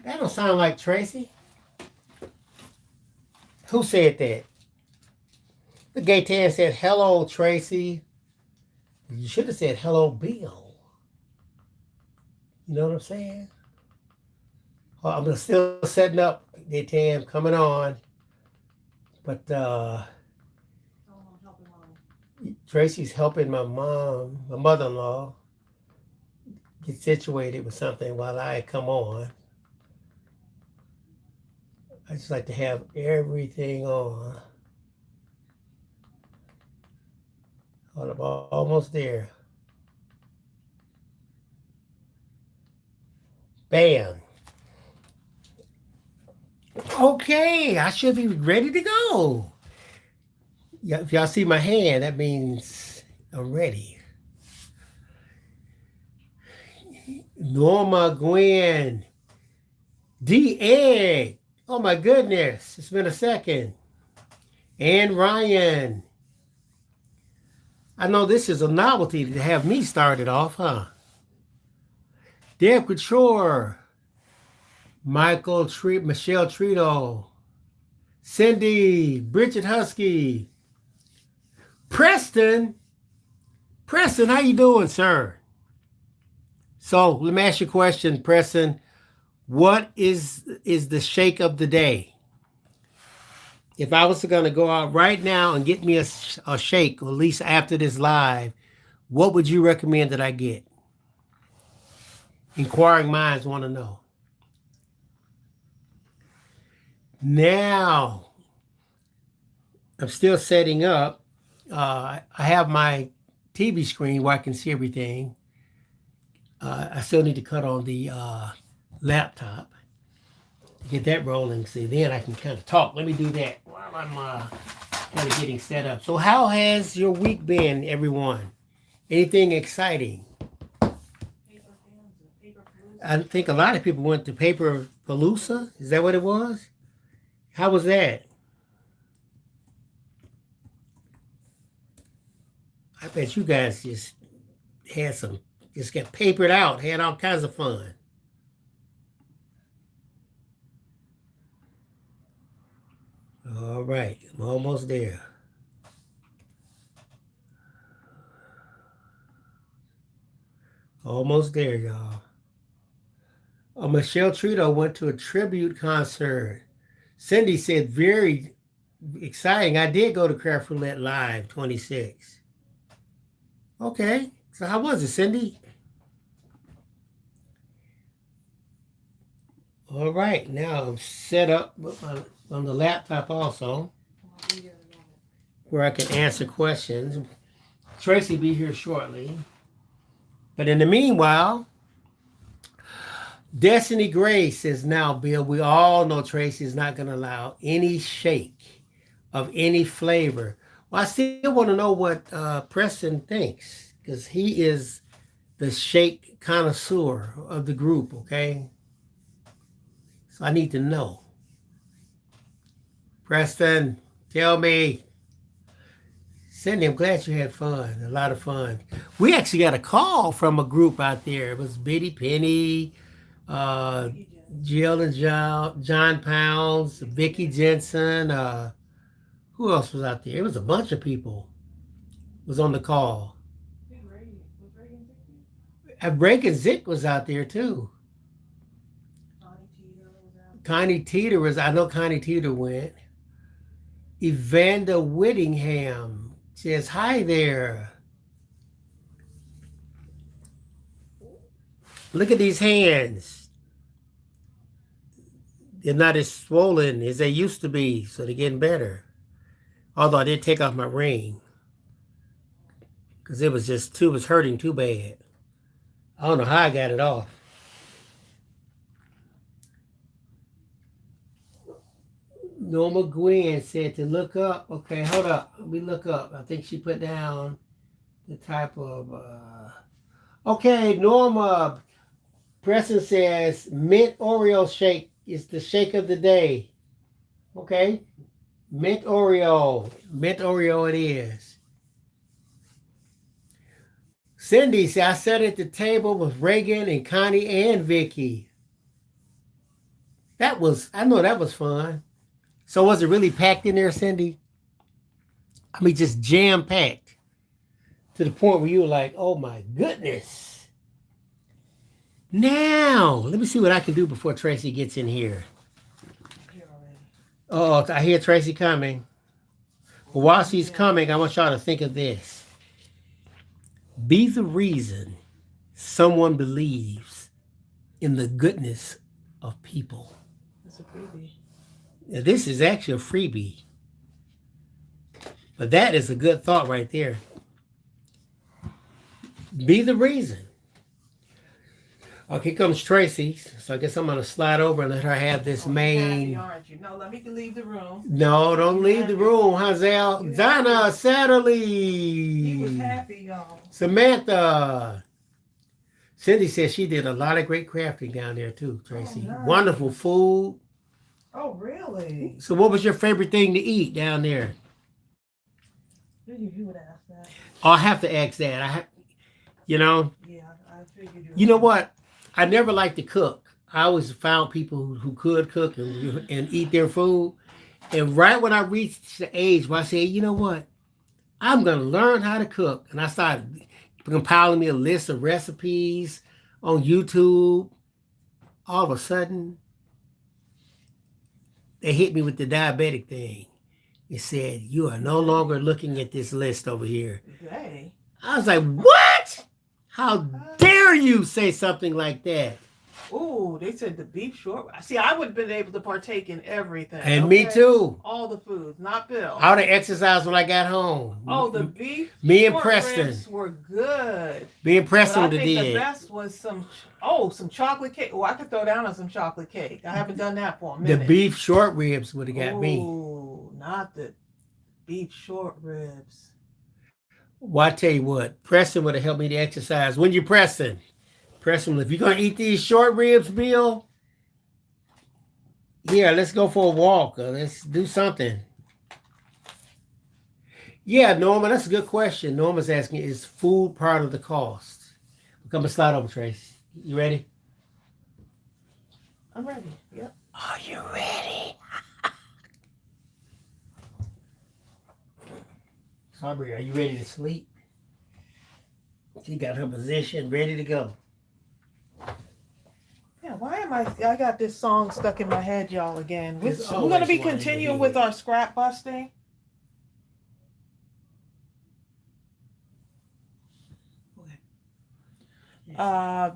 That don't sound like Tracy. Who said that? The gay tan said, hello, Tracy. You should have said, hello, Bill. You know what I'm saying? Well, I'm still setting up, gay tan, coming on. But Tracy's helping my mom, my mother-in-law, get situated with something while I come on. I just like to have everything on. Hold up, almost there. Bam. Okay, I should be ready to go. Yeah, if y'all see my hand, that means I'm ready. Norma Gwen. D. Egg. Oh my goodness, it's been a second. And Ryan. I know this is a novelty to have me started off, huh? Deb Couture. Michelle Trito. Cindy. Bridget Husky. Preston. Preston, how you doing, sir? So let me ask you a question, Preston. What is the shake of the day? If I was going to go out right now and get me a shake, or at least after this live, what would you recommend that I get? Inquiring minds want to know. Now, I'm still setting up. I have my TV screen where I can see everything. I still need to cut on the laptop to get that rolling. See, then I can kind of talk. Let me do that while I'm kind of getting set up. So, how has your week been, everyone? Anything exciting? I think a lot of people went to Paper Palooza. Is that what it was? How was that? I bet you guys just had some, just got papered out, had all kinds of fun. All right, I'm almost there. Almost there, y'all. Michelle Trito went to a tribute concert. Cindy said, very exciting. I did go to Craft Roulette Live 26. Okay, so how was it, Cindy? All right, now I'm set up on the laptop also, where I can answer questions. Tracy will be here shortly. But in the meanwhile, Destiny Grace says, now, Bill, we all know Tracy is not going to allow any shake of any flavor. Well, I still want to know what Preston thinks, because he is the shake connoisseur of the group, okay? So I need to know. Preston, tell me. Cindy, I'm glad you had fun, a lot of fun. We actually got a call from a group out there. It was Biddy Penny, uh, Jill and John Pounds, Vicky Jensen. Who else was out there? It was a bunch of people was on the call. Breaking Zick was out there too. Connie Teeter was, I know Connie Teeter went. Evander Whittingham says, hi there. Look at these hands. They're not as swollen as they used to be, so they're getting better. Although I did take off my ring because it was hurting too bad. I don't know how I got it off. Norma Gwen said to look up. Okay, hold up. Let me look up. I think she put down the type of. Okay, Norma. Preston says mint Oreo shake is the shake of the day. Okay, mint Oreo. Mint Oreo it is. Cindy said, I sat at the table with Reagan and Connie and Vicky. I know that was fun. So was it really packed in there, Cindy? I mean, just jam packed to the point where you were like, oh my goodness. Now, let me see what I can do before Tracy gets in here. Oh, I hear Tracy coming. But while she's coming, I want y'all to think of this. Be the reason someone believes in the goodness of people. It's a freebie. Now, this is actually a freebie. But that is a good thought right there. Be the reason. Okay, here comes Tracy. So I guess I'm going to slide over and let her have this main. Happy, aren't you? No, let me leave the room. No, don't leave the room, Hazel. Donna Satterley. He was happy, y'all. Samantha. Cindy says she did a lot of great crafting down there too, Tracy. Oh, nice. Wonderful food. Oh, really? So what was your favorite thing to eat down there? You would ask that. Oh, I have to ask that. Yeah, I figured you. You know what? I never liked to cook. I always found people who could cook and eat their food. And right when I reached the age where I said, you know what? I'm going to learn how to cook. And I started compiling me a list of recipes on YouTube. All of a sudden, they hit me with the diabetic thing. It said, you are no longer looking at this list over here. Hey. I was like, what? How dare you say something like that? Ooh, they said the beef short. See, I would have been able to partake in everything. And me too. All the foods, not Bill. I would have exercised when I got home. Oh, the beef. Me and short Preston. ribs were good. Me and Preston would But have I think did. the best was some chocolate cake. Oh, I could throw down on some chocolate cake. I haven't done that for a The minute. beef short ribs would have got me. Ooh, not the beef short ribs. Well, I tell you what, Preston would have helped me to exercise. When you Preston, if you're gonna eat these short ribs, Bill, yeah, let's go for a walk. Let's do something. Yeah, Norma, that's a good question. Norma's asking, is food part of the cost? Come and slide over, Trace. You ready? I'm ready. Yep. Are you ready? Aubrey, are you ready to sleep? She got her position ready to go. Yeah, why am I got this song stuck in my head, y'all, again. We're It's going to be always one in continuing your with head. our scrap busting.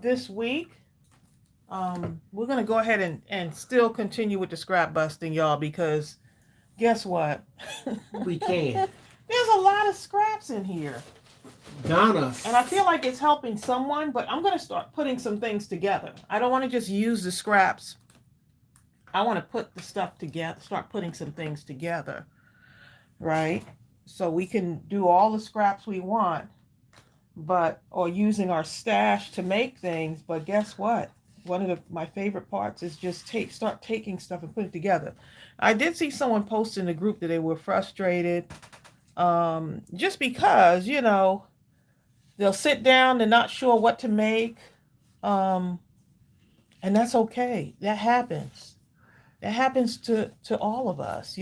This week, we're going to go ahead and still continue with the scrap busting, y'all, because guess what? We can. There's a lot of scraps in here. Donna. And I feel like it's helping someone, but I'm going to start putting some things together. I don't want to just use the scraps. I want to put the stuff together, start putting some things together, right? So we can do all the scraps we want, or using our stash to make things. But guess what? One of my favorite parts is just start taking stuff and put it together. I did see someone post in the group that they were frustrated, just because, they'll sit down, they're not sure what to make, and that's okay. That happens. That happens to all of us,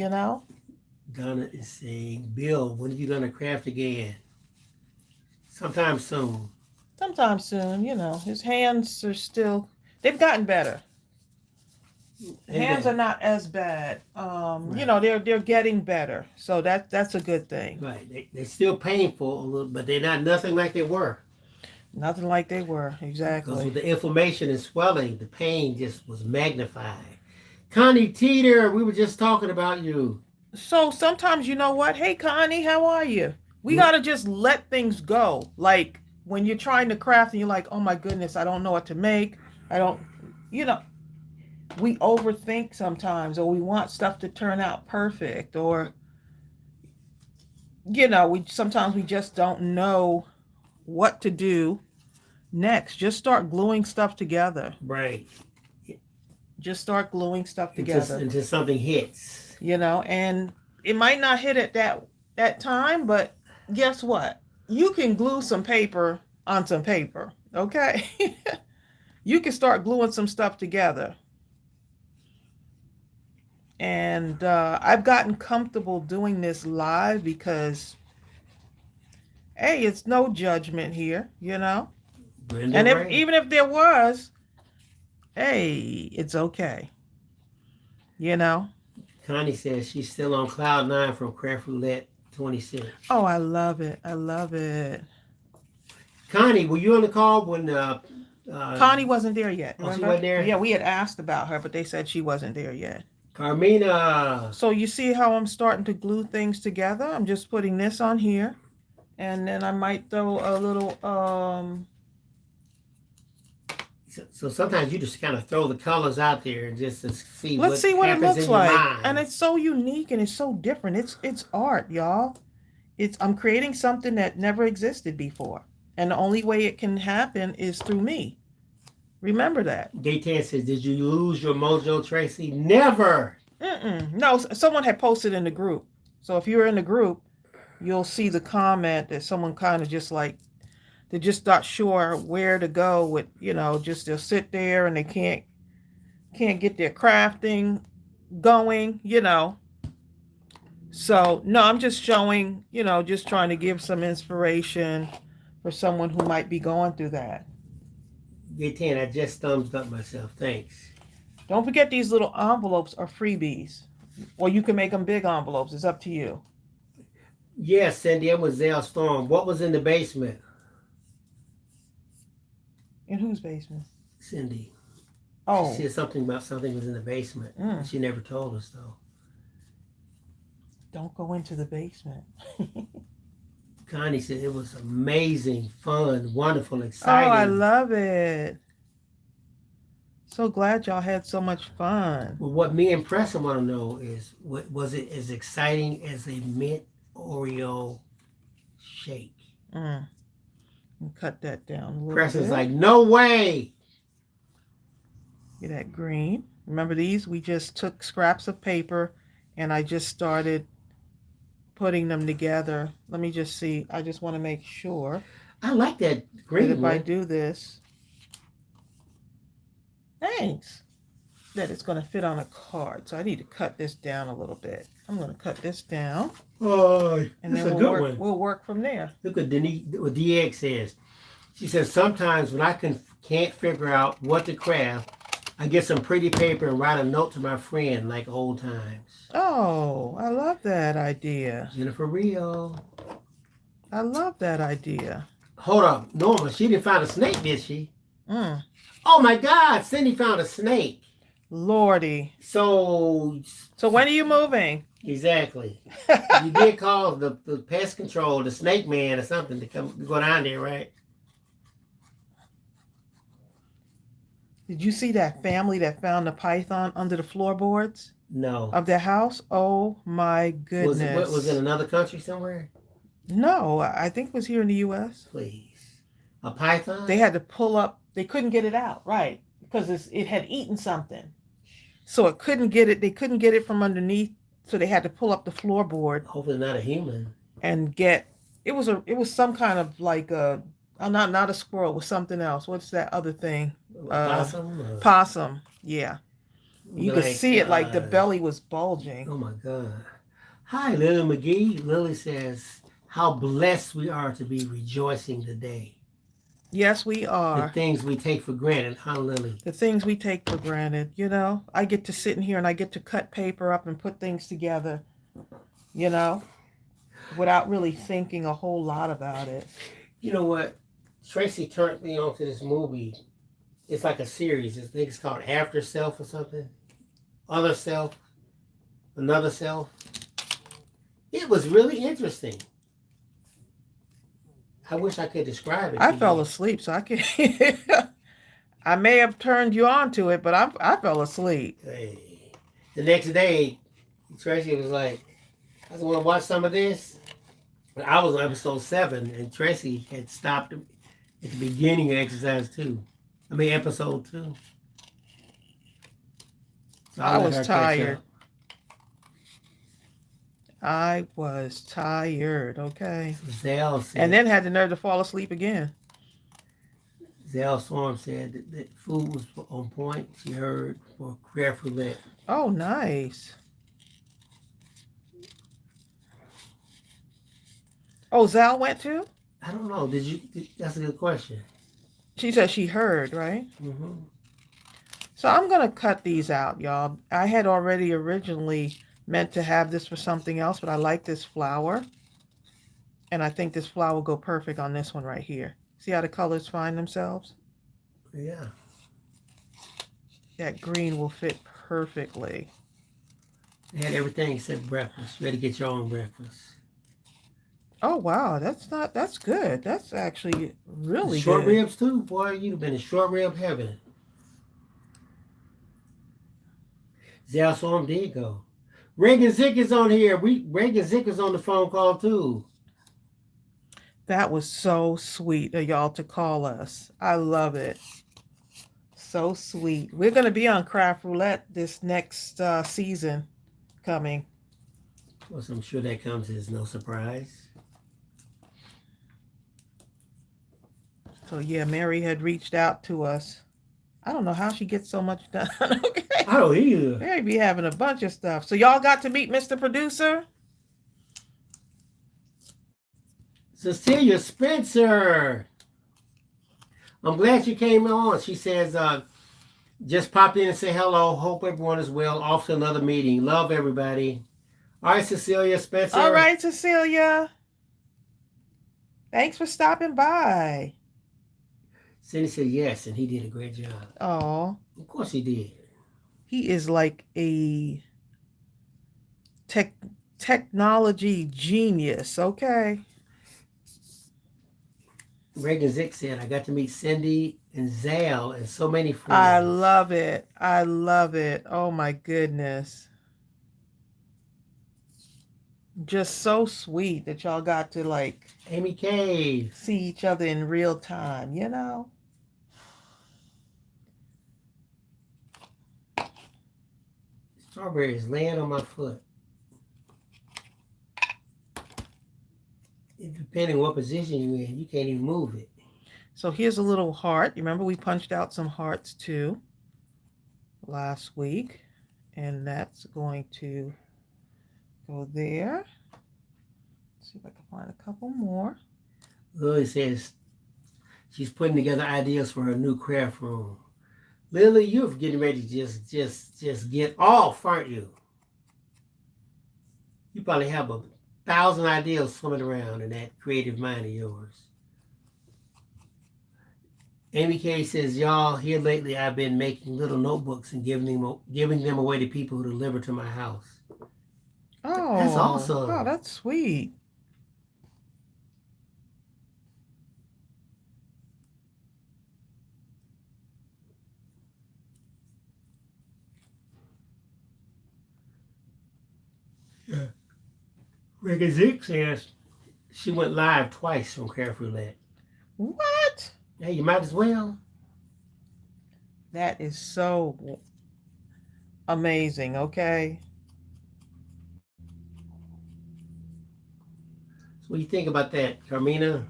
Donna is saying, Bill, when are you gonna craft again? Sometime soon. Sometime soon, his hands are still, they've gotten better. Hands are not as bad. Right. They're getting better. So that's a good thing. Right. They're still painful a little, but they're not nothing like they were. Nothing like they were, Because exactly. with the inflammation and swelling, the pain just was magnified. Connie Teeter, we were just talking about you. So sometimes, you know what? Hey, Connie, how are you? We got to just let things go. Like when you're trying to craft and you're like, oh my goodness, I don't know what to make. I don't, we overthink sometimes, or we want stuff to turn out perfect, or, sometimes we just don't know what to do next. Just start gluing stuff together. Right. Just start gluing stuff together. Until something hits. And it might not hit at that time, but guess what? You can glue some paper on some paper, okay? You can start gluing some stuff together. And I've gotten comfortable doing this live because, hey, it's no judgment here, you know. Brenda And if Ray. even if there was, hey, it's okay, you know. Connie says she's still on cloud 9 from Craft Roulette 26. Oh, I love it. I love it. Connie, were you on the call when Connie wasn't there yet. Oh, she Remember? wasn't there? Yeah, we had asked about her, but they said she wasn't there yet. Carmina? So you see how I'm starting to glue things together? I'm just putting this on here, and then I might throw a little So sometimes you just kind of throw the colors out there and just to see let's see what it happens looks in your like. mind. And it's so unique and it's so different. It's art, y'all. I'm creating something that never existed before. And the only way it can happen is through me. Remember that. Daytan says, did you lose your mojo, Tracy? Never. No, someone had posted in the group. So if you're in the group, you'll see the comment that someone kind of just like, they're just not sure where to go with, you know, just they'll sit there and they can't get their crafting going, you know. So no, I'm just showing, you know, just trying to give some inspiration for someone who might be going through that. Daytan, I just thumbs up myself. Thanks. Don't forget these little envelopes are freebies. Or you can make them big envelopes. It's up to you. Yes, Cindy, it was Zell Storm. What was in the basement? In whose basement? Cindy. Oh. She said something about something was in the basement. She never told us, though. Don't go into the basement. Connie said it was amazing, fun, wonderful, exciting. Oh, I love it. So glad y'all had so much fun. Well, what me and Preston want to know is, was it as exciting as a mint Oreo shake? Cut that down a little Preston's bit. like, no way. Get that green. Remember these? We just took scraps of paper and I just started putting them together. Let me just see. I just want to make sure. I like that green that if one. I do this, thanks, that it's going to fit on a card. So I need to cut this down a little bit. I'm going to cut this down. Oh, and that's then a we'll good one. We'll work from there. Look what DX says. She says, sometimes when I can't figure out what to craft, I get some pretty paper and write a note to my friend like old times. Oh, I love that idea. Jennifer Rio. I love that idea. Hold up. Norma, she didn't find a snake, did she? Oh my God, Cindy found a snake. Lordy. So when are you moving? Exactly. You did call the pest control, the snake man or something to go down there, right? Did you see that family that found the python under the floorboards? No. Of their house? Oh my goodness. Was it another country somewhere? No, I think it was here in the U.S. Please. A python? They had to pull up. They couldn't get it out, right? Because it had eaten something. So it couldn't get it. They couldn't get it from underneath. So they had to pull up the floorboard. Hopefully not a human. And get, it was some kind of like a, not a squirrel, it was something else. What's that other thing? Possum? Possum, yeah. You could see it like the belly was bulging. Oh my God. Hi, Lily McGee. Lily says, how blessed we are to be rejoicing today. Yes, we are. The things we take for granted, huh, Lily? The things we take for granted, you know. I get to sit in here and I get to cut paper up and put things together, you know, without really thinking a whole lot about it. You know what? Tracy turned me on to this movie. It's like a series. I think it's called After Self or something. Other Self. Another Self. It was really interesting. I wish I could describe it. I fell asleep, so I can't. I may have turned you on to it, but I fell asleep. Hey. The next day, Tracy was like, I want to watch some of this. But I was on episode 7, and Tracy had stopped at the beginning of episode 2. So I was tired. I was tired, okay. Zell said, and then had the nerve to fall asleep again. Zell Storm said that food was on point. She heard for Craft Roulette. Oh, nice. Oh, Zal went too? I don't know. That's a good question. She said she heard, right? Hmm. So I'm going to cut these out, y'all. I had already originally meant to have this for something else, but I like this flower. And I think this flower will go perfect on this one right here. See how the colors find themselves? Yeah. That green will fit perfectly. They had everything except breakfast. You had to get your own breakfast. Oh, wow. That's good. That's actually The really short good. ribs too, boy. You'd have been in short rib heaven. Zal Storm did go. Reagan Zick is on here. Reagan Zick is on the phone call too. That was so sweet of y'all to call us. I love it. So sweet. We're going to be on Craft Roulette this next season coming. Well, I'm sure that comes as no surprise. So, yeah, Mary had reached out to us. I don't know how she gets so much done. Okay. I don't either. Mary be having a bunch of stuff. So, y'all got to meet Mr. Producer? Cecilia Spencer. I'm glad you came on. She says, just pop in and say hello. Hope everyone is well. Off to another meeting. Love everybody. All right, Cecilia Spencer. All right, Cecilia. Thanks for stopping by. Cindy said yes, and he did a great job. Oh, Of course he did. he is like a technology genius, okay? Reagan Zick said, I got to meet Cindy and Zal and so many friends. I love it. I love it. Oh my goodness. Just so sweet that y'all got to like Amy Cave. see each other in real time, you know? Strawberries laying on my foot. Depending what position you're in, you can't even move it. So here's a little heart. You remember we punched out some hearts too last week. And that's going to go there. Let's see if I can find a couple more. Lily says she's putting together ideas for her new craft room. Lily, you're getting ready to just get off, aren't you? You probably have 1,000 ideas swimming around in that creative mind of yours. Amy Kay says, y'all, here lately I've been making little notebooks and giving them away to people who deliver to my house. Oh, that's awesome. Oh, that's sweet. Yeah. Reagan Zick says she went live twice from Craft Roulette. What? Yeah, you might as well. That is so amazing, okay? So what do you think about that, Carmina?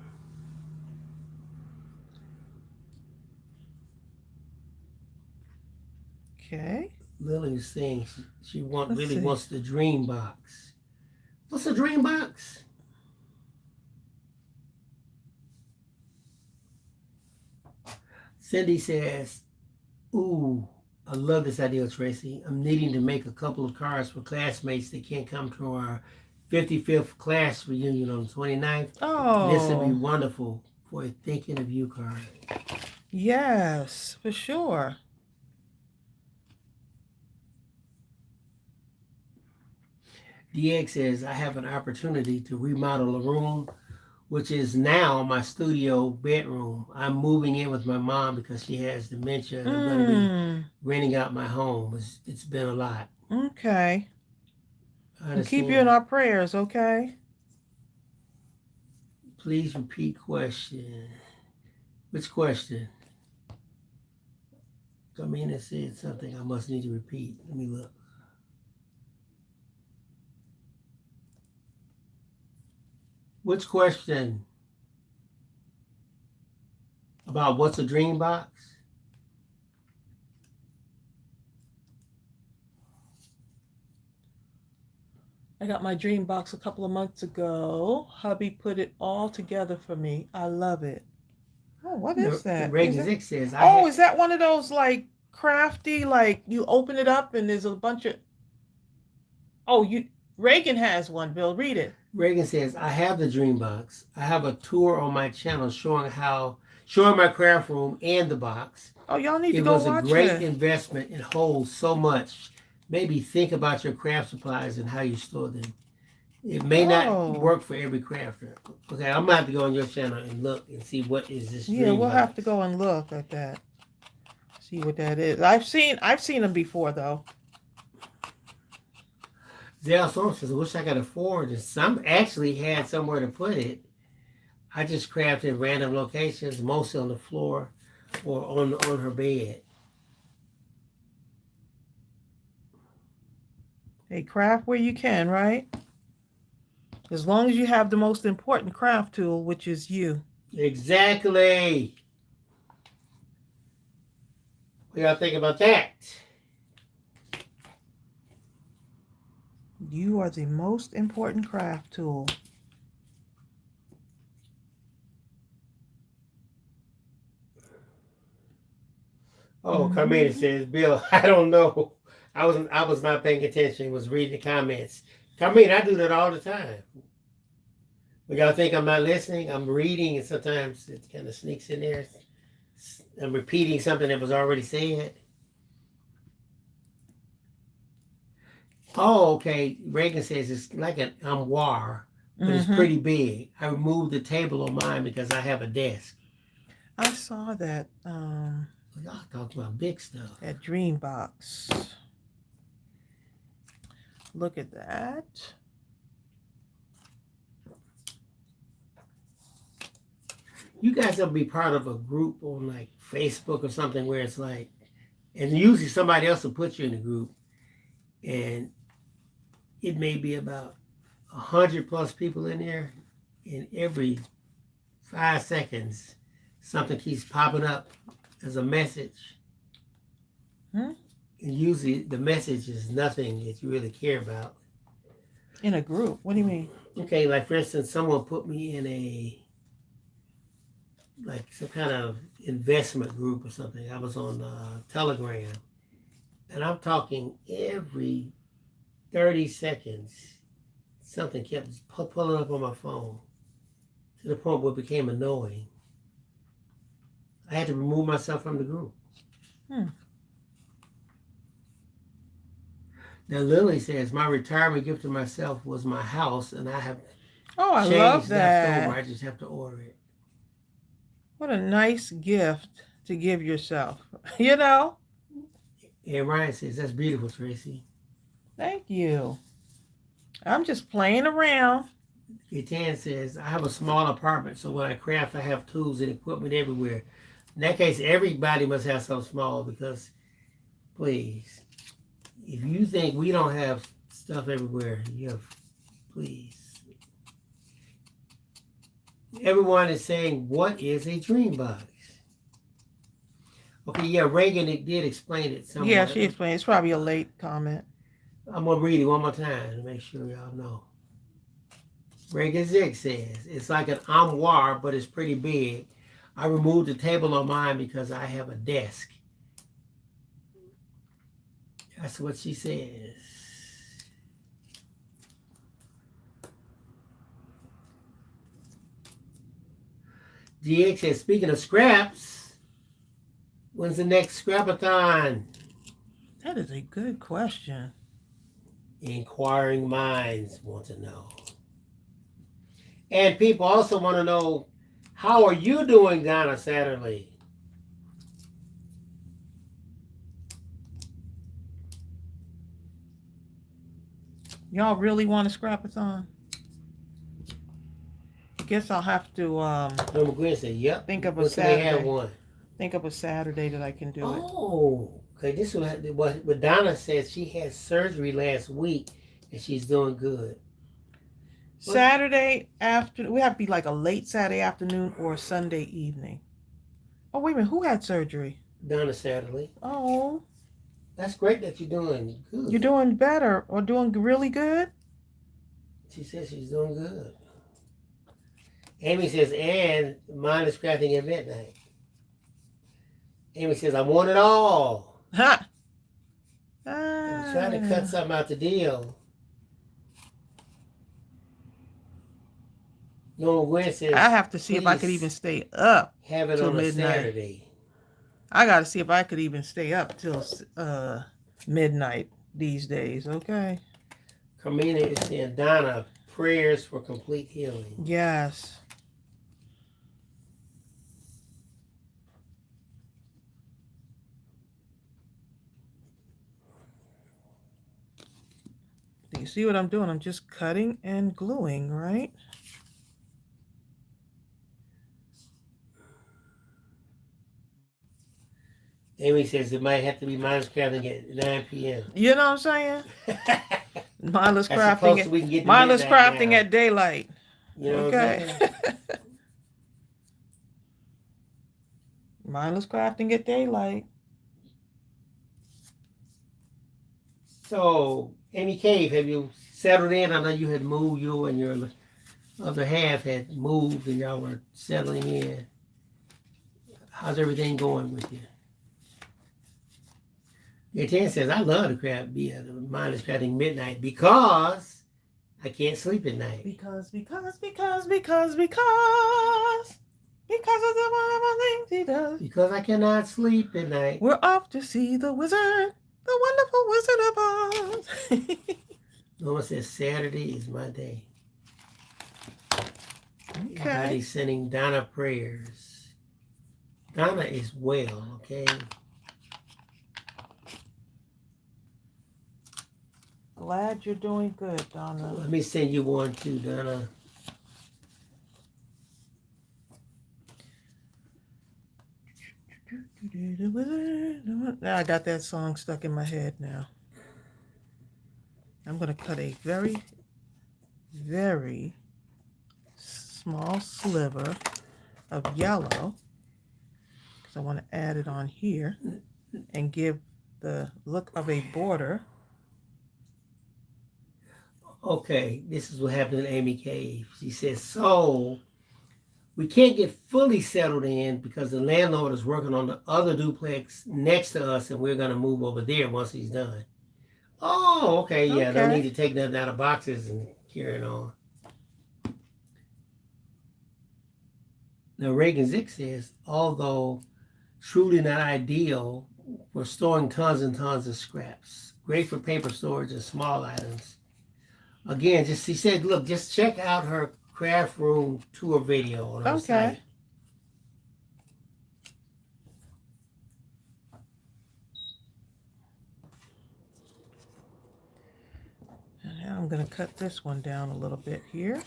Okay. Lily was saying she Let's really see. wants the dream box. What's a dream box? Cindy says, ooh, I love this idea, Tracy. I'm needing to make a couple of cards for classmates that can't come to our 55th class reunion on the 29th. Oh. This would be wonderful for a thinking of you card. Yes, for sure. DX says, I have an opportunity to remodel a room, which is now my studio bedroom. I'm moving in with my mom because she has dementia, and I'm going to be renting out my home. It's been a lot. Okay. We'll keep you in our prayers, okay? Please repeat question. Which question? Carmina said something I must need to repeat. Let me look. Which question? About what's a dream box? I got my dream box a couple of months ago. Hubby put it all together for me. I love it. Oh, what is The that? Is Reagan it? Zick says, Oh, is that one of those like crafty, like you open it up and there's a bunch of. Oh, you. Reagan has one. Bill, read it. Reagan says, I have the dream box. I have a tour on my channel showing my craft room and the box. Oh, y'all need to It go was a watch great it. investment and holds so much. Maybe think about your craft supplies and how you store them. It may not Oh, work for every crafter. Okay, I'm gonna have to go on your channel and look and see what is this yeah. dream We'll box. have to go and look at that. See what that is. I've seen them before though. Zell Storm says, I wish I could afford this. Some actually had somewhere to put it. I just crafted in random locations, mostly on the floor or on her bed. Hey, craft where you can, right? As long as you have the most important craft tool, which is you. Exactly. What y'all think about that? You are the most important craft tool. Oh, Carmena says, Bill, I don't know. I was not paying attention, was reading the comments. Carmena, I do that all the time. When y'all think I'm not listening, I'm reading and sometimes it kind of sneaks in there. I'm repeating something that was already said. Oh, okay. Reagan says it's like an armoire, but it's pretty big. I removed the table on mine because I have a desk. I saw that Y'all talking about big stuff. at Dreambox. Look at that. You guys ever be part of a group on like Facebook or something where it's like, and usually somebody else will put you in the group, and it may be about 100+ people in there, and every 5 seconds something keeps popping up as a message. Hmm? And usually the message is nothing that you really care about. In a group? What do you mean? Okay, like for instance, someone put me in like some kind of investment group or something. I was on Telegram, and I'm talking every 30 seconds, something kept pulling up on my phone to the point where it became annoying. I had to remove myself from the group. Now Lily says, my retirement gift to myself was my house, and I have I change love left that. over. I just have to order it. What a nice gift to give yourself. You know? And Ryan says, that's beautiful, Tracy. Thank you. I'm just playing around. Gatan says, I have a small apartment, so when I craft, I have tools and equipment everywhere. In that case, everybody must have something small because, please, if you think we don't have stuff everywhere, you have, please. Everyone is saying, what is a dream box? Okay, yeah, Reagan did explain it somewhat. Yeah, she explained. It's probably a late comment. I'm going to read it one more time to make sure y'all know. Reagan Zick says, it's like an armoire, but it's pretty big. I removed the table on mine because I have a desk. That's what she says. DX says, speaking of scraps, when's the next scrapathon? That is a good question. Inquiring minds want to know. And people also want to know, how are you doing, Donna Satterley? Y'all really want a scrap-a-thon? I guess I'll have to Norma Gwen said, yep. think of a When can they have Saturday. one? Think of a Saturday that I can do it. Oh, okay. This was what Donna said. She had surgery last week and she's doing good. Saturday after, we have to be like a late Saturday afternoon or Sunday evening. Oh, wait a minute. Who had surgery? Donna Satterley. Oh, That's great that you're doing good. you're doing better or doing really good? She says she's doing good. Amy says, and mine is crafting at midnight. Amy says, I want it all. Ha! I'm trying to cut something out the deal. No, Gwen says, I have to see if I could please even stay up. have it till on a midnight. Saturday. I got to see if I could even stay up till midnight these days. Okay. Carmina is saying, Donna, prayers for complete healing. Yes. Do you see what I'm doing? I'm just cutting and gluing, right? Amy says it might have to be minus crafting at 9 p.m. You know what I'm saying? Mindless That's crafting. close as we can get to Mindless midnight crafting now. at daylight. You know Okay. what I'm saying? Mindless crafting at daylight. So, Amy Cave, have you settled in? I know you had moved, you and your other half had moved and y'all were settling in. How's everything going with you? Gaten says, I love to craft beer, mindless crafting midnight because I can't sleep at night. Because of the wonderful things he does. Because I cannot sleep at night. We're off to see the wizard, the wonderful Wizard of Oz. Norma says Saturday is my day. Okay. Everybody's sending Donna prayers. Donna is well, okay? Glad you're doing good, Donna. Let me send you one too, Donna. Now I got that song stuck in my head now. I'm going to cut a very, very small sliver of yellow because I want to add it on here and give the look of a border. Okay, this is what happened in Amy Cave. She says, so we can't get fully settled in because the landlord is working on the other duplex next to us and we're going to move over there once he's done. Oh, okay, yeah, Okay. don't need to take nothing out of boxes and carry it on. Now, Reagan Zick says, although truly not ideal, we're storing tons and tons of scraps. Great for paper storage and small items. Again, just she said, look, just check out her craft room tour video on her site. And now I'm going to cut this one down a little bit here.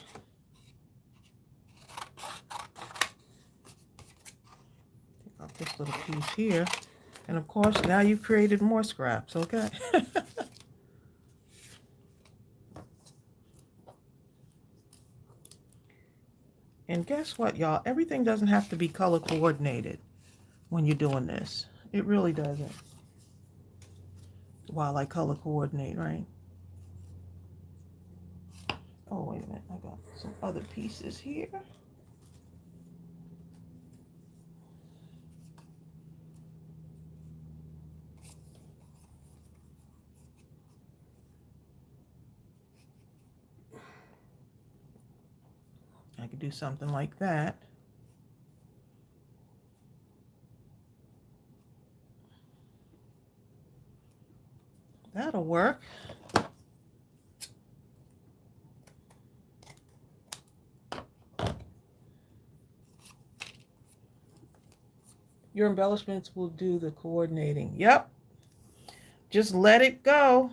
Take off this little piece here. And of course, now you've created more scraps, okay? And guess what, y'all? Everything doesn't have to be color coordinated when you're doing this. It really doesn't. While I color coordinate, right? Oh, wait a minute. I got some other pieces here. I could do something like that. That'll work. Your embellishments will do the coordinating. Yep. Just let it go.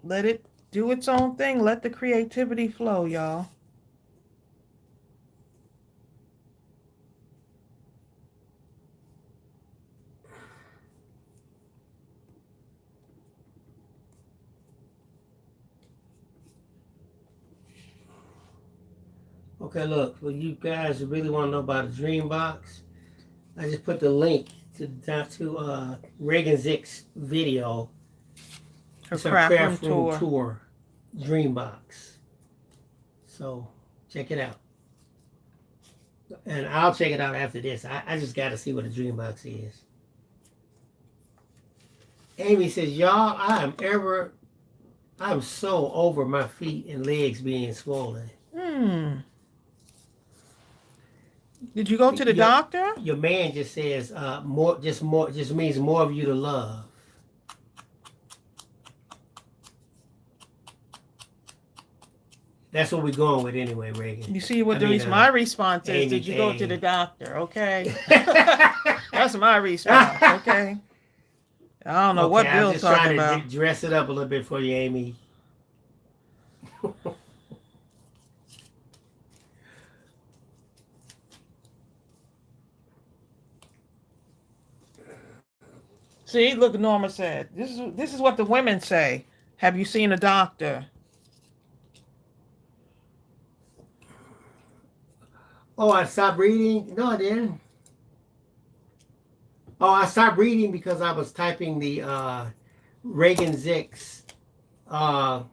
Let it do its own thing. Let the creativity flow, y'all. Okay, look, for you guys who really want to know about a dream box, I just put the link to Reagan Zick's video. Her It's her craft room tour. Dreambox. So check it out. And I'll check it out after this. I just got to see what a Dreambox is. Amy says, y'all, I'm so over my feet and legs being swollen. Did you go to the doctor? Your man just says more just means more of you to love. That's what we're going with anyway, Reagan. You see what my response is? Did you go to the doctor? Okay. That's my response. Okay. I don't know what Bill's talking about. I'm just trying to dress it up a little bit for you, Amy. See, look, Norma said, this is what the women say. Have you seen a doctor? Oh, I stopped reading? No, I didn't. Oh, I stopped reading because I was typing the Reagan Zix. I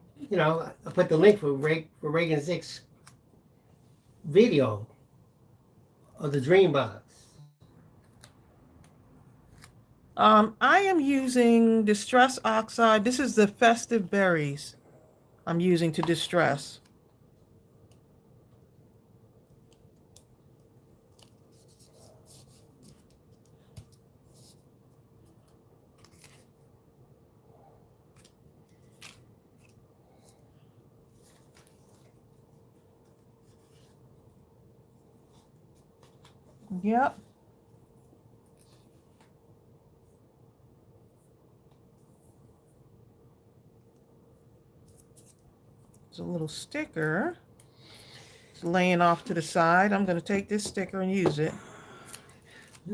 put the link for Reagan Zix video of the Dreambox. I am using Distress Oxide. This is the Festive Berries I'm using to distress. Yep. There's a little sticker. It's laying off to the side. I'm going to take this sticker and use it.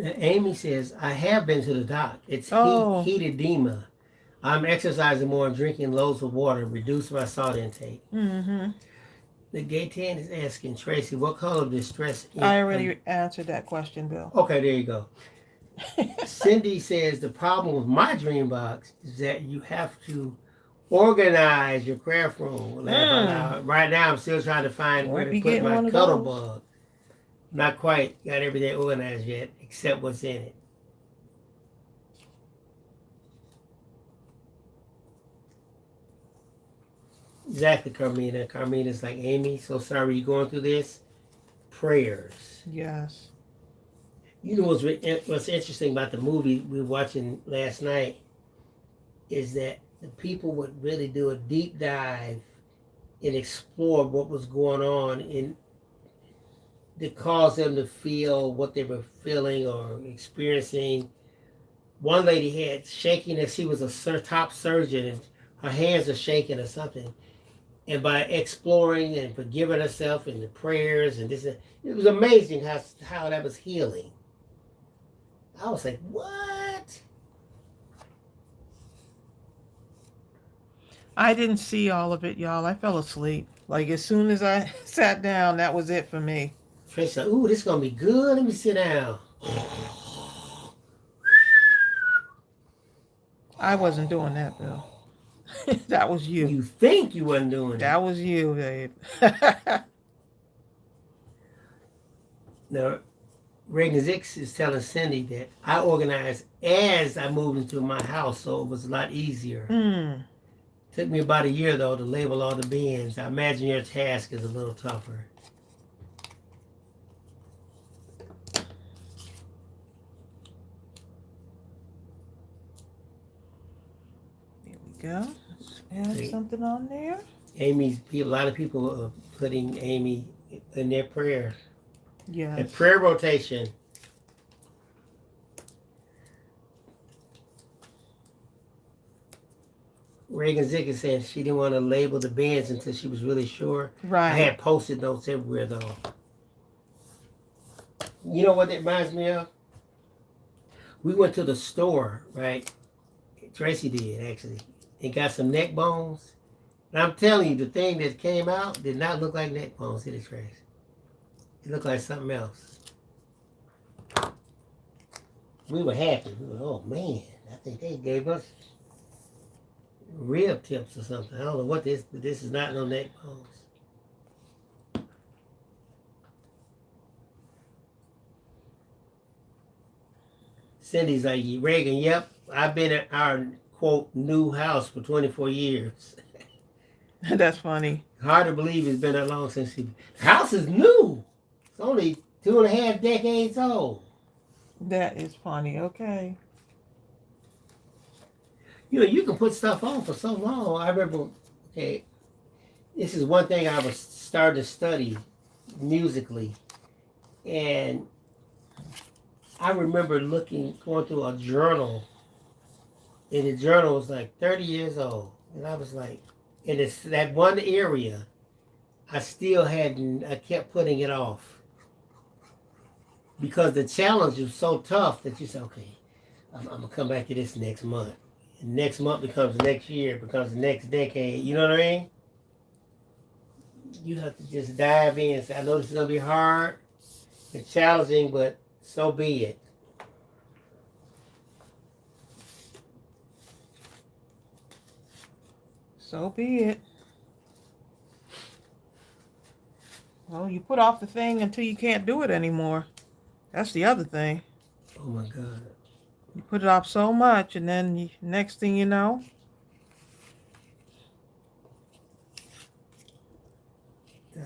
Amy says, I have been to the doc. It's heat edema. I'm exercising more and drinking loads of water, reduce my salt intake. Mm-hmm. The Gaytan is asking, Tracy, what color of distress? I already answered that question, Bill. Okay, there you go. Cindy says, the problem with my Dreambox is that you have to organize your craft room. Right now, I'm still trying to find where to put my cuddle bug. Not quite got everything organized yet, except what's in it. Exactly, Carmina. Carmina's like, Amy, so sorry you're going through this. Prayers. Yes. You know what's interesting about the movie we were watching last night is that the people would really do a deep dive and explore what was going on to cause them to feel what they were feeling or experiencing. One lady had shakiness. She was a top surgeon and her hands are shaking or something. And by exploring and forgiving herself and the prayers and this, it was amazing how that was healing. I was like, what? I didn't see all of it, y'all. I fell asleep. Like, as soon as I sat down, that was it for me. Tracy like, ooh, this is going to be good. Let me sit down. I wasn't doing that, Bill. That was you. You think you wasn't doing it. That was you, babe. Now, Reagan Zix is telling Cindy that I organized as I moved into my house, so it was a lot easier. Took me about a year, though, to label all the bins. I imagine your task is a little tougher. There we go. Let's add something on there. A lot of people are putting Amy in their prayer. Yes. A prayer rotation. Reagan Zicker said she didn't want to label the bins until she was really sure. Right. I had Post-it notes everywhere, though. You know what that reminds me of? We went to the store, right? Tracy did, actually. And got some neck bones. And I'm telling you, the thing that came out did not look like neck bones, did it, Tracy? It looked like something else. We were happy. We were, oh, man. I think they gave us rib tips or something. I don't know what this, but this is not no neck bones. Cindy's like, Reagan, yep, I've been at our, quote, new house for 24 years. That's funny. Hard to believe it's been that long since the house is new. It's only 2.5 decades old. That is funny. Okay. You know, you can put stuff on for so long. I remember, okay, this is one thing I was starting to study musically. And I remember going through a journal, and the journal was like 30 years old. And I was like, and it's that one area, I kept putting it off. Because the challenge was so tough that you say, okay, I'm going to come back to this next month. And next month becomes next year, becomes the next decade. You know what I mean? You have to just dive in and say, I know this is going to be hard and challenging, but so be it. So be it. Well, you put off the thing until you can't do it anymore. That's the other thing. Oh my God. You put it off so much, and then next thing you know,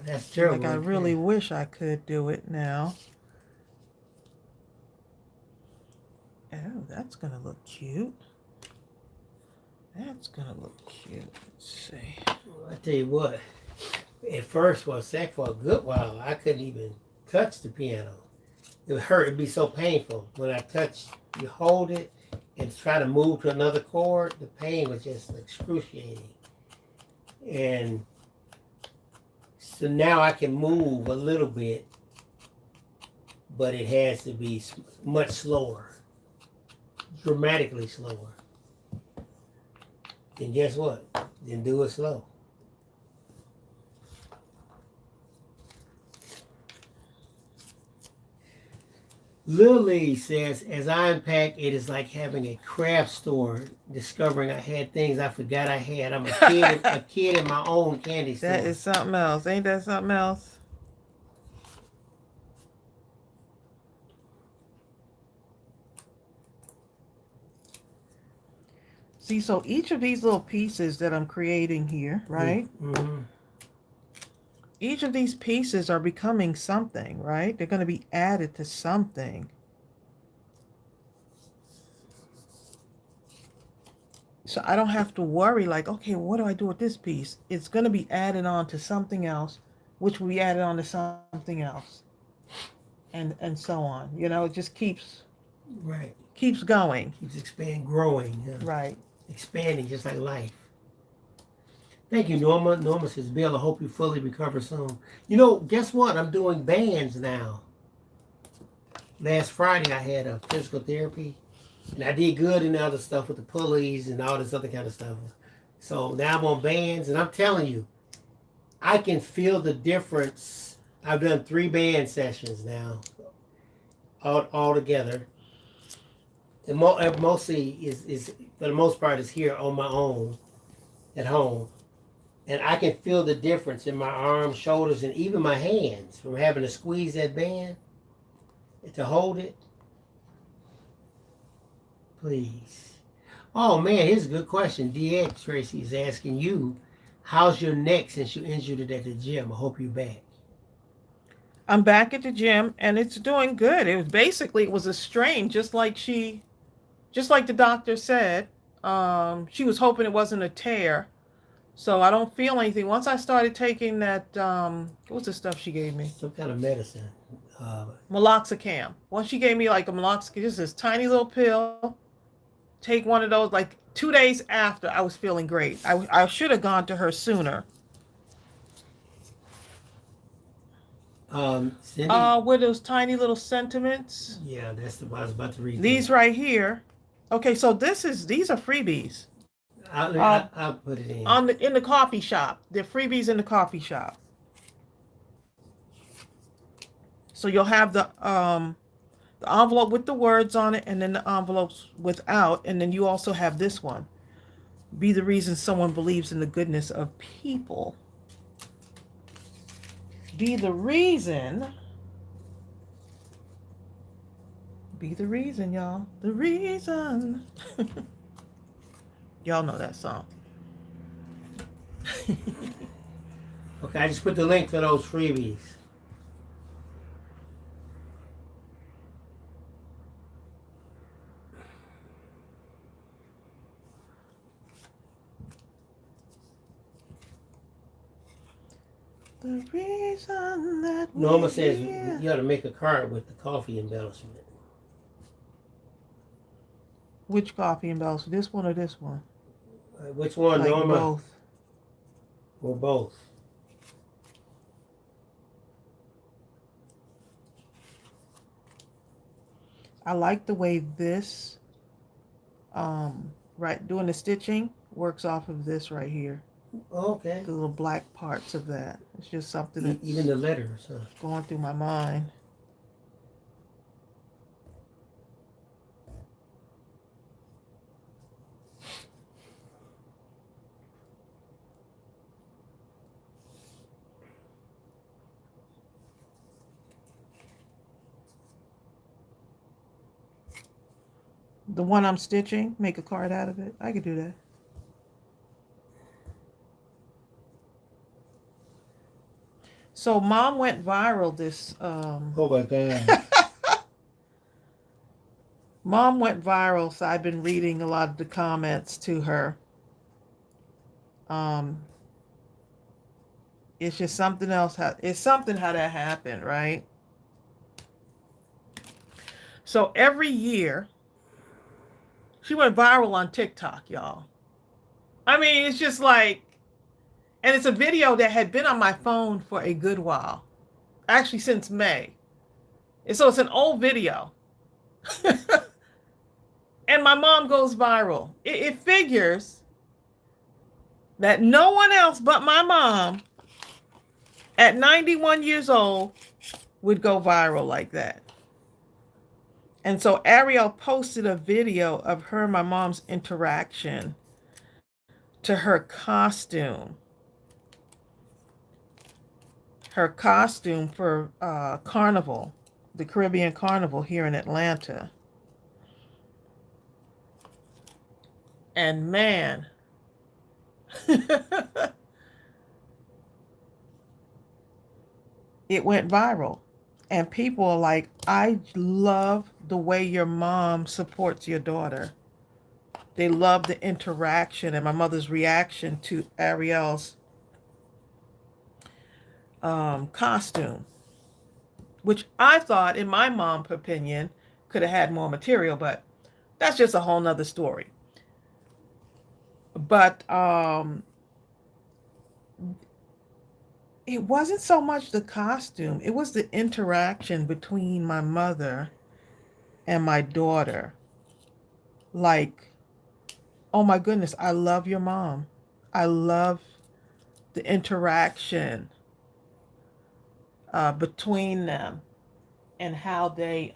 that's terrible. like I really wish I could do it now. Oh, that's gonna look cute. That's gonna look cute. Let's see. I tell you what, at first, for a good while, I couldn't even touch the piano. It would hurt. It'd be so painful. When I touched, you hold it and try to move to another chord, the pain was just excruciating. And so now I can move a little bit, but it has to be much slower, dramatically slower. Then guess what? Then do it slow. Lily says, as I unpack, it is like having a craft store, discovering I had things I forgot I had. I'm a kid in my own candy store. That is something else. Ain't that something else? See, so each of these little pieces that I'm creating here, right? Mm-hmm. Each of these pieces are becoming something, right? They're going to be added to something. So I don't have to worry like, okay, what do I do with this piece? It's going to be added on to something else, which will be added on to something else. And so on. You know, it just keeps going. Keeps expanding, growing. Yeah. Right. Expanding just like life. Thank you, Norma. Norma says, Bill, I hope you fully recover soon. You know, guess what? I'm doing bands now. Last Friday, I had a physical therapy, and I did good in the other stuff with the pulleys and all this other kind of stuff. So now I'm on bands, and I'm telling you, I can feel the difference. I've done 3 band sessions now, all together. And mostly is for the most part is here on my own, at home. And I can feel the difference in my arms, shoulders, and even my hands from having to squeeze that band to hold it. Please. Oh man, here's a good question. DX Tracy is asking you, how's your neck since you injured it at the gym? I hope you're back. I'm back at the gym and it's doing good. It was a strain, just like the doctor said. She was hoping it wasn't a tear. So I don't feel anything. Once I started taking that, what's the stuff she gave me? Some kind of medicine. Meloxicam. Once she gave me like a meloxicam, just this tiny little pill. Take one of those. Like 2 days after, I was feeling great. I should have gone to her sooner. Cindy? With those tiny little sentiments. Yeah, that's what I was about to read. These right here. Okay, so these are freebies. I'll put it in. In the coffee shop. They're freebies in the coffee shop. So you'll have the envelope with the words on it, and then the envelopes without, and then you also have this one. Be the reason someone believes in the goodness of people. Be the reason. Be the reason, y'all. The reason. Y'all know that song. Okay, I just put the link to those freebies. The reason that Norma says you ought to make a card with the coffee embellishment. Which coffee embellishment? This one or this one? Which one, Like Norma? both. Or both? I like the way this, right, doing the stitching works off of this right here. Okay. The little black parts of that. It's just something that's Even the letters, huh? going through my mind. The one I'm stitching, make a card out of it. I could do that. So mom went viral this Oh my God. Mom went viral, so I've been reading a lot of the comments to her. It's just something else. It's something how that happened, right? So every year, she went viral on TikTok, y'all. I mean, it's just like, and it's a video that had been on my phone for a good while, actually since May. And so it's an old video. And my mom goes viral. It figures that no one else but my mom at 91 years old would go viral like that. And so Ariel posted a video of her and my mom's interaction to her costume. Her costume for Carnival, the Caribbean Carnival here in Atlanta. And man, it went viral. And people are like, I love the way your mom supports your daughter. They love the interaction and my mother's reaction to Ariel's costume, which I thought, in my mom's opinion, could have had more material, but that's just a whole nother story. But it wasn't so much the costume, it was the interaction between my mother and my daughter. Like, oh my goodness, I love your mom. I love the interaction between them and how they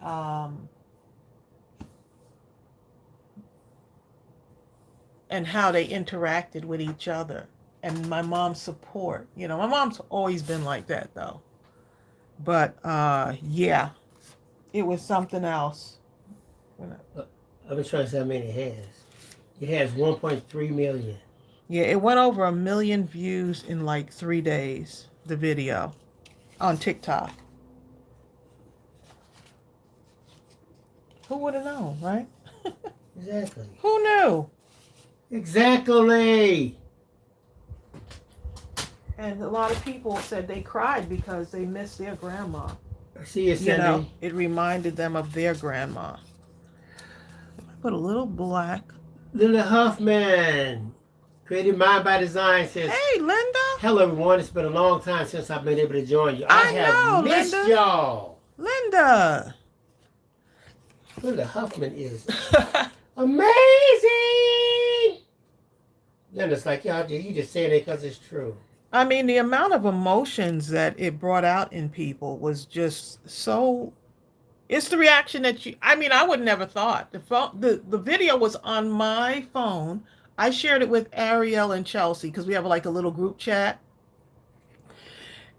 interacted with each other, and my mom's support. You know, my mom's always been like that though. But yeah, it was something else. I've been trying to see how many it has. It has 1.3 million. Yeah, it went over 1 million views in like 3 days, the video on TikTok. Who would have known, right? Exactly. Who knew? Exactly. And a lot of people said they cried because they missed their grandma. I see you, Cindy. You know, it reminded them of their grandma. I put a little black. Linda Huffman, Creative Mind by Design, says, Hey, Linda. hello, everyone. It's been a long time since I've been able to join you. I have know, missed Linda. y'all. Linda. Linda Huffman is amazing. Linda's like, y'all, you just saying it because it's true. I mean, the amount of emotions that it brought out in people was just so. It's the reaction that I mean, I would never thought the video was on my phone I shared it with Ariel and Chelsea because we have like a little group chat.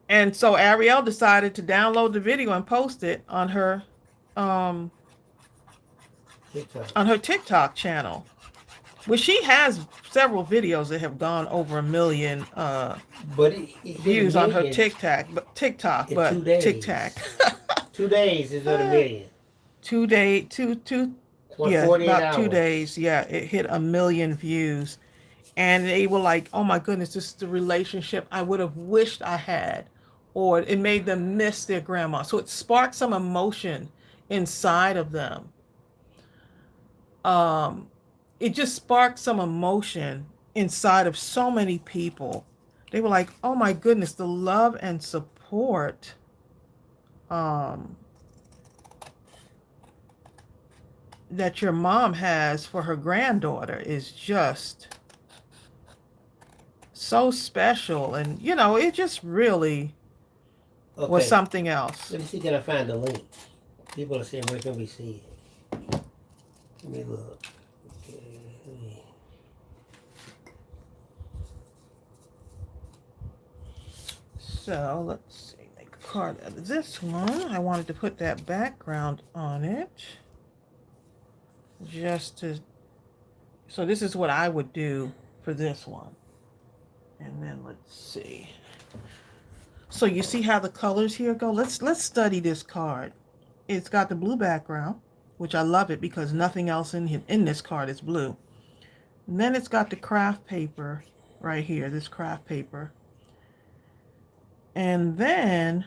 And so Ariel decided to download the video and post it um TikTok. on her TikTok channel. Well, she has several videos that have gone over 1 million But it hit views a on her million TikTok, in but 2 days. TikTok. 2 days is at a million. 2 day, two, yeah, 48 about 2 hours. days. Yeah, it hit 1 million views. And they were like, oh my goodness, this is the relationship I would have wished I had. Or it made them miss their grandma. So it sparked some emotion inside of them. Um, it just sparked some emotion inside of so many people. They were like, oh my goodness, the love and support um, that your mom has for her granddaughter is just so special. And, you know, it just really was Okay. something else. Let me see, can I find the link? People are saying, where can we see it? Let me look. Okay. So let's see, make a card out of this one. I wanted to put that background on it. So this is what I would do for this one. And then let's see. So you see how the colors here go? Let's study this card. It's got the blue background, which I love it because nothing else in this card is blue. And then it's got the craft paper right here, this craft paper. And then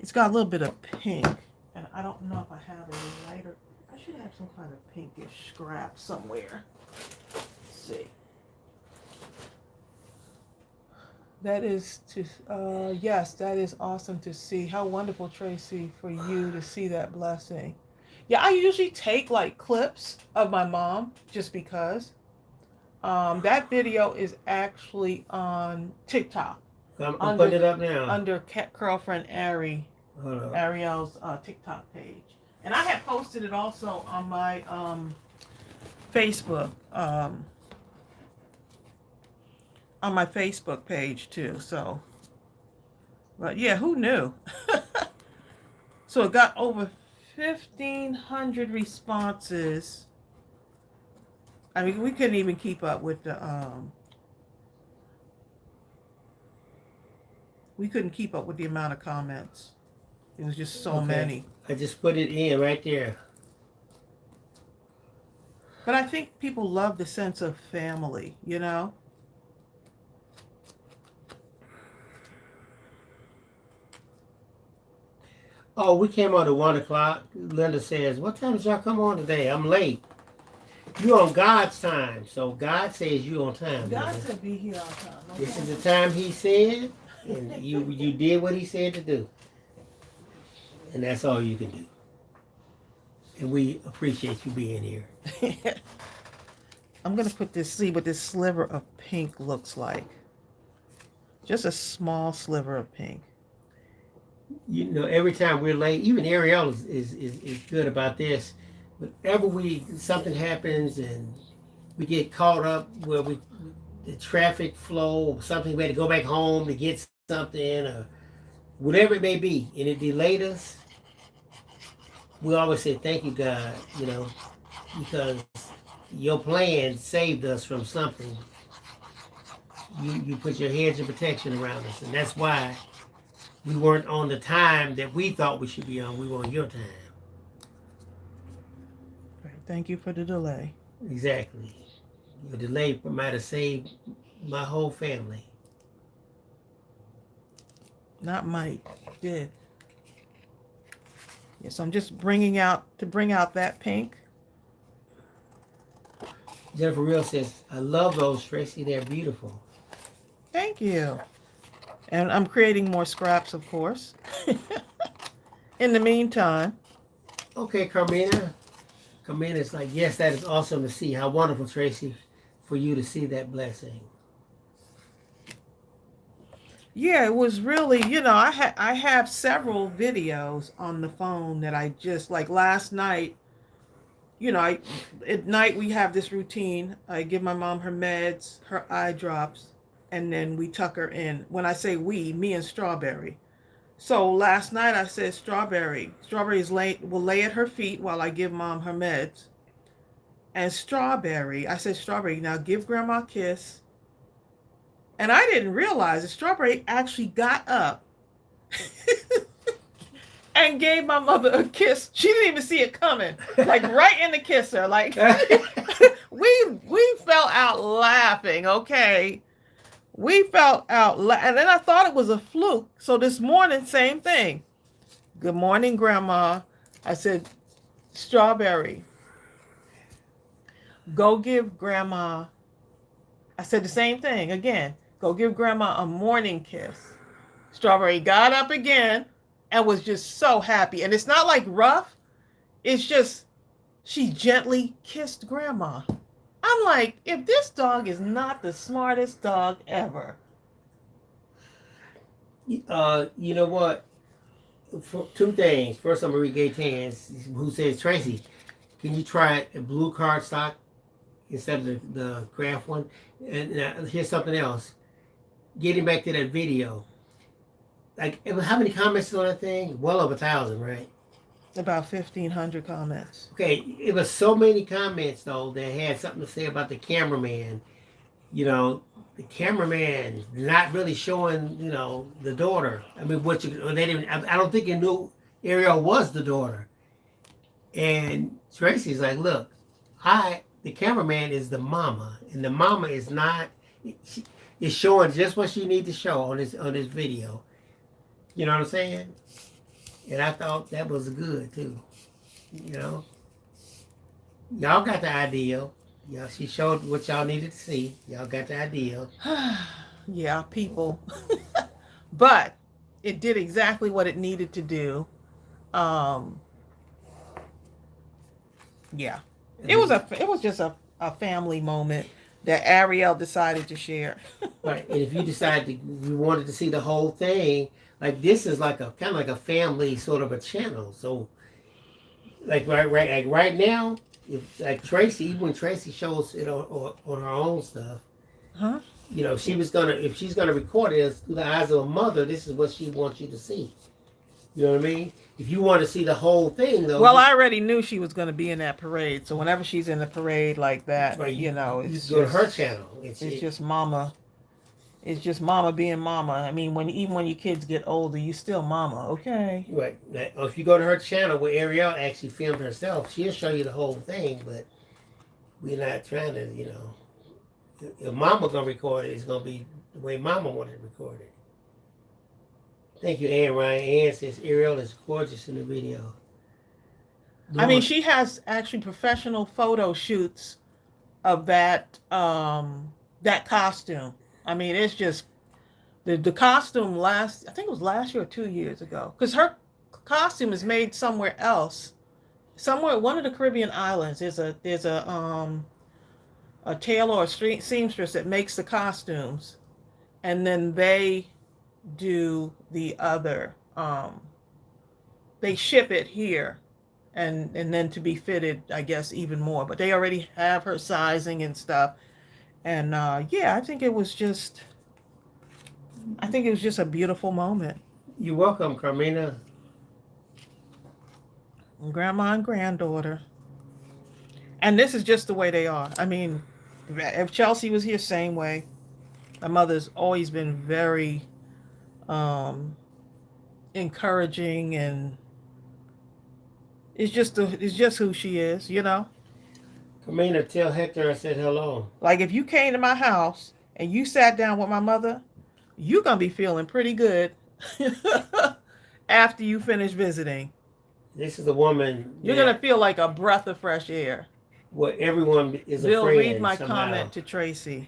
it's got a little bit of pink. And I don't know if I have any lighter. I should have some kind of pinkish scrap somewhere. Let's see. That is yes, that is awesome to see. How wonderful, Tracy, for you to see that blessing. Yeah, I usually take like clips of my mom just because. That video is actually on TikTok. I'm putting it up now. Under Girlfriend Ariel's TikTok page. And I have posted it also on my Facebook. On my Facebook page too. So, but yeah, who knew? So it got over 1,500 responses. I mean, we couldn't even keep up with the we couldn't keep up with the amount of comments. It was just so many. I just put it in right there. But I think people love the sense of family, you know? Oh, we came on at 1 o'clock. Linda says, what time did y'all come on today? I'm late. You on God's time, so God says you on time. God Linda. said be here on time. Okay. This is the time He said, and you did what He said to do, and that's all you can do. And we appreciate you being here. I'm gonna see what this sliver of pink looks like. Just a small sliver of pink. You know, every time we're late, even Ariel is good about this. Whenever something happens and we get caught up where the traffic flow or something, we had to go back home to get something or whatever it may be, and it delayed us, we always say thank you, God, you know, because your plan saved us from something. You put your hedge of protection around us, and that's why we weren't on the time that we thought we should be on. We were on your time. Right. Thank you for the delay. Exactly. Your delay might have saved my whole family. Not might, did. Yes, I'm just bring out that pink. Jennifer Real says, I love those, Tracy. They're beautiful. Thank you. And I'm creating more scraps, of course. In the meantime. Okay, Carmina. Carmina's like, yes, that is awesome to see. How wonderful, Tracy, for you to see that blessing. Yeah, it was really, you know, I have several videos on the phone that I just, like last night, at night we have this routine. I give my mom her meds, her eye drops, and then we tuck her in. When I say we, me and Strawberry. So last night I said will lay at her feet while I give mom her meds. And I said, Strawberry, now give grandma a kiss. And I didn't realize that Strawberry actually got up and gave my mother a kiss. She didn't even see it coming. Like right in the kisser. Like we fell out laughing, okay? We fell out and then I thought it was a fluke. So this morning, same thing. Good morning, Grandma. I said, Strawberry, go give Grandma. I said the same thing again. Go give Grandma a morning kiss. Strawberry got up again and was just so happy. And it's not like rough. It's just she gently kissed Grandma. I'm like, if this dog is not the smartest dog ever. You know what? For two things. First, I'm gonna read Gaetan's, who says, Tracy, can you try a blue cardstock instead of the graph one? And here's something else. Getting back to that video, like, how many comments on that thing? Well over 1,000, right? About 1,500 comments. Okay, it was so many comments though that had something to say about the cameraman. You know, the cameraman not really showing, the daughter. I mean, they didn't. I don't think he knew Ariel was the daughter. And Tracy's like, look, the cameraman is the mama, and the mama is not. Is showing just what she needs to show on this video. You know what I'm saying? And I thought that was good too. Y'all got the idea. She showed what y'all needed to see. Y'all got the idea. Yeah, people. But it did exactly what it needed to do. Yeah. It was just a family moment that Ariel decided to share. Right. And if you you wanted to see the whole thing, like this is like kind of like a family sort of a channel. So like right now, if like Tracy, even when Tracy shows it on her own stuff, Huh? If she's gonna record it through the eyes of a mother, this is what she wants you to see. You know what I mean? If you want to see the whole thing, though. Well, I already knew she was going to be in that parade, so whenever she's in a parade like that, right, you it's go to her channel. It's just mama. It's just mama being mama. I mean, even when your kids get older, you still mama, okay? Right. Now, if you go to her channel where Ariel actually filmed herself, she'll show you the whole thing. But we're not trying to, if mama gonna record it, it's gonna be the way mama wanted to record it. Thank you, Ann Ryan. Ann says Ariel is gorgeous in the video. I mean, she has actually professional photo shoots of that that costume. I mean, it's just the costume I think it was last year or 2 years ago, because her costume is made somewhere else, one of the Caribbean islands. There's a tailor or seamstress that makes the costumes, and then they do the other. They ship it here, and then to be fitted, I guess, even more. But they already have her sizing and stuff. And I think it was just a beautiful moment. You're welcome, Carmina. Grandma and granddaughter. And this is just the way they are. I mean, if Chelsea was here, same way. My mother's always been very encouraging, and it's just who she is, Carmina, tell Hector I said hello. Like, if you came to my house and you sat down with my mother, you're going to be feeling pretty good after you finish visiting. This is a woman. You're going to feel like a breath of fresh air. Well, everyone is Bill, a friend. read my somehow. comment to Tracy.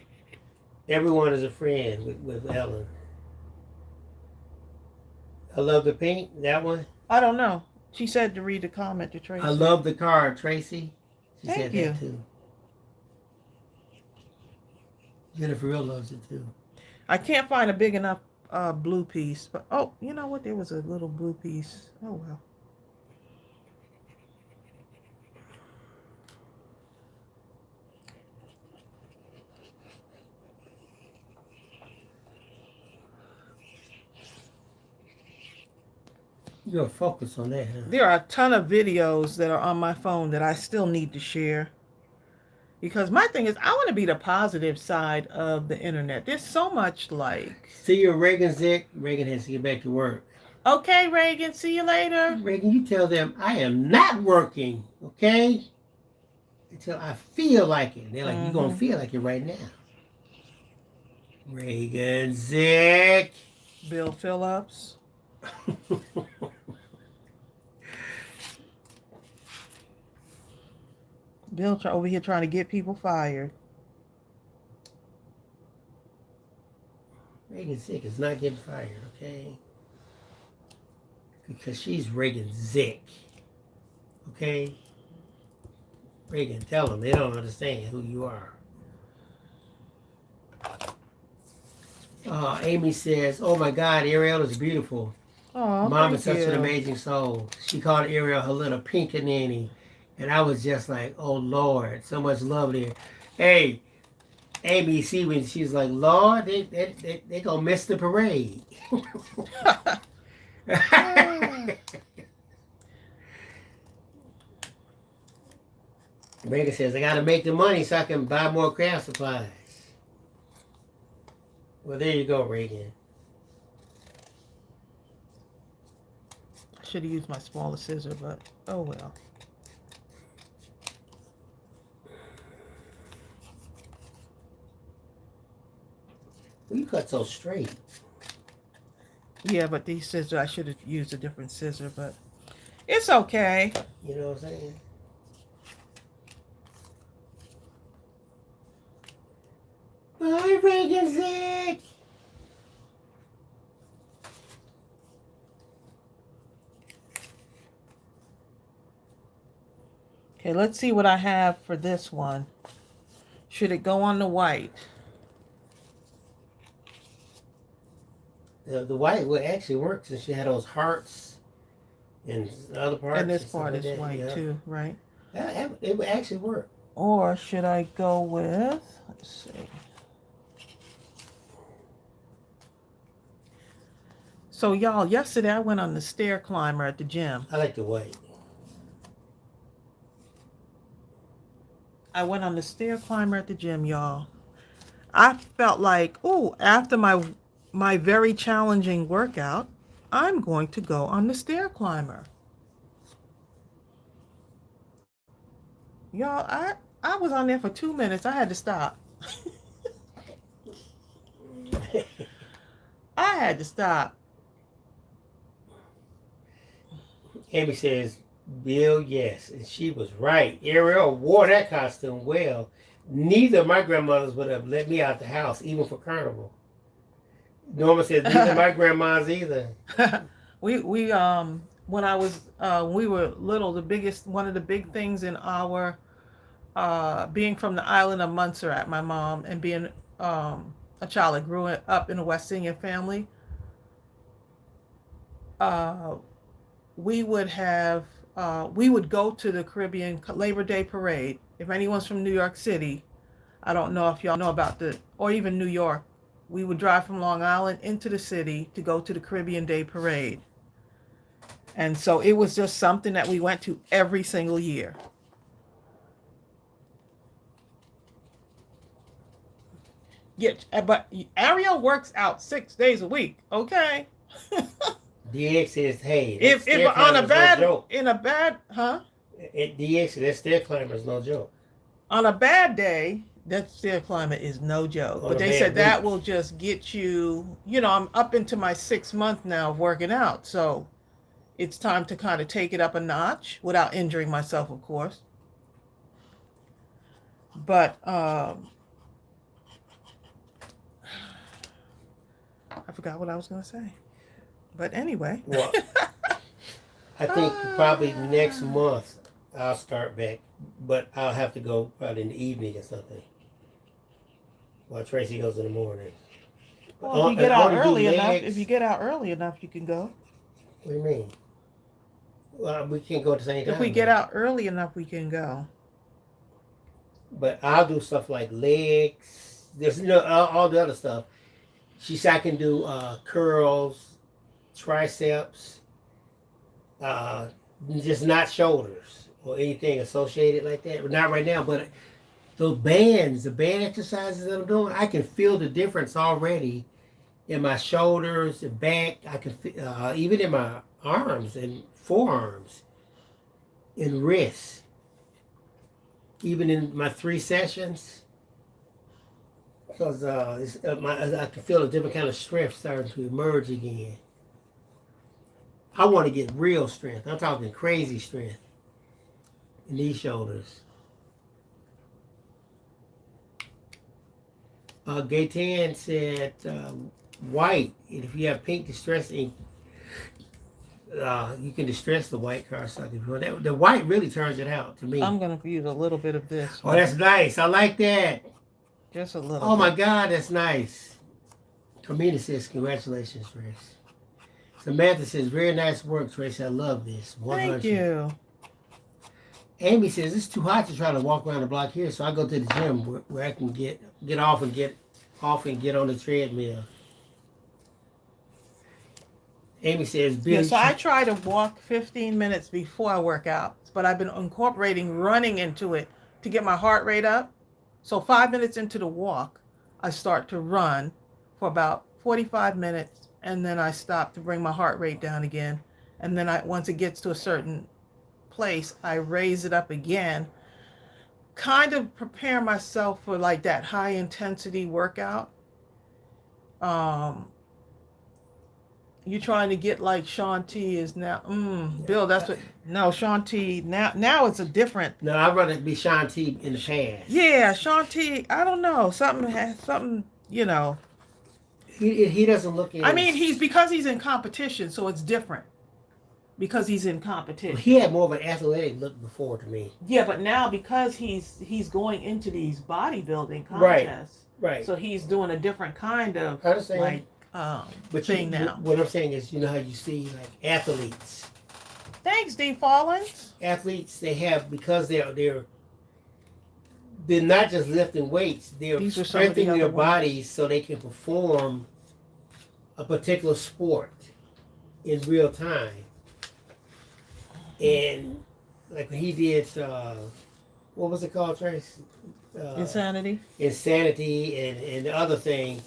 Everyone is a friend with Ellen. I love the pink, that one. I don't know. She said to read the comment to Tracy. I love the card, Tracy. She Thank said you. that too. Jennifer Real loves it too. I can't find a big enough blue piece, but you know what? There was a little blue piece. Oh well. You're focused on that, huh? There are a ton of videos that are on my phone that I still need to share. Because my thing is, I want to be the positive side of the internet. There's so much like, See your Reagan Zick. Reagan has to get back to work. okay, Reagan, see you later. Reagan, you tell them I am not working, okay? Until I feel like it. And they're like, you're going to feel like it right now. Reagan Zick. Bill Phillips. Bill over here trying to get people fired. Reagan Zick is not getting fired, okay? Because she's Reagan Zick. Okay? Reagan, tell them they don't understand who you are. Amy says, oh my God, Ariel is beautiful. Oh, Mom is thank such you. an amazing soul. She called Ariel her little pinky nanny. And I was just like, oh Lord, so much love there. Hey, Amy, see when she's like, Lord, they gonna miss the parade. Reagan says, I gotta make the money so I can buy more craft supplies. Well, there you go, Reagan. I should have used my smaller scissor, but oh well. Well, you cut so straight. Yeah, but these scissors, I should have used a different scissor, but it's okay. You know what I'm saying? Bye, Reagan Zick. Okay, let's see what I have for this one. Should it go on the white? The white would actually work since you had those hearts and the other parts. And this stuff part like is that, white yeah. too, right? It would actually work. Or should I go with, let's see. So y'all, yesterday I went on the stair climber at the gym. I like the white. I went on the stair climber at the gym, y'all. I felt like, oh, after my very challenging workout, I'm going to go on the stair climber. Y'all, I was on there for 2 minutes. I had to stop. I had to stop. Amy says, Bill, yes. And she was right. Ariel wore that costume well. Neither of my grandmothers would have let me out the house, even for carnival. Norma says, neither of my grandmas either. we when I was we were little, one of the big things in our being from the island of Montserrat, my mom, and being a child that grew up in a West Indian family, we would go to the Caribbean Labor Day Parade. If anyone's from New York City, I don't know if y'all know about or even New York, we would drive from Long Island into the city to go to the Caribbean Day Parade. And so it was just something that we went to every single year. Yeah, but Ariel works out 6 days a week, okay? DX says, hey, If on a bad, no in a bad, huh? DX, that stair climber is no joke. On a bad day, that stair climber is no joke. But they said that will just get you, I'm up into my 6th month now of working out. So it's time to kind of take it up a notch without injuring myself, of course. But I forgot what I was going to say. But anyway. Well, I think probably next month I'll start back, but I'll have to go probably in the evening or something. While Tracy goes in the morning. Well, if you get out early enough, you can go. What do you mean? Well, we can't go at the same time. If we get out early enough, we can go. But I'll do stuff like legs. There's all the other stuff. She said I can do curls, triceps, just not shoulders or anything associated like that. Not right now, but those bands, the band exercises that I'm doing, I can feel the difference already in my shoulders and back. I can even in my arms and forearms and wrists. Even in my 3 sessions, because I can feel a different kind of strength starting to emerge again. I want to get real strength. I'm talking crazy strength in these shoulders. Gaetan said white. And if you have pink distress ink, you can distress the white cardstock if you want. The white really turns it out to me. I'm gonna use a little bit of this. Oh, that's nice. I like that. Just a little. Oh bit. my God, that's nice. Carmina says, congratulations, Trace. Samantha says, very nice work, Trace. I love this. 100. Thank you. Amy says, it's too hot to try to walk around the block here, so I go to the gym where I can get off and get on the treadmill. Amy says, Billy. Yeah, so I try to walk 15 minutes before I work out, but I've been incorporating running into it to get my heart rate up. So 5 minutes into the walk, I start to run for about 45 minutes, and then I stop to bring my heart rate down again. And then once it gets to a certain place, I raise it up again, kind of prepare myself for like that high intensity workout. You trying to get like Shaun T is now, Bill, that's what, no, Shaun T, now it's a different. No, I'd rather be Shaun T in the past. Yeah, Shaun T, I don't know, something, you know. He doesn't look I mean, because he's in competition, so it's different. Because he's in competition. He had more of an athletic look before to me. Yeah, but now because he's going into these bodybuilding contests, right. So he's doing a different kind of I understand. like but thing now. What I'm saying is, you know how you see like athletes. Thanks, D. Fallins. Athletes, they have, because they're not just lifting weights, they're strengthening their bodies so they can perform a particular sport in real time. And like when he did, what was it called, Trace? Insanity. Insanity and the other thing,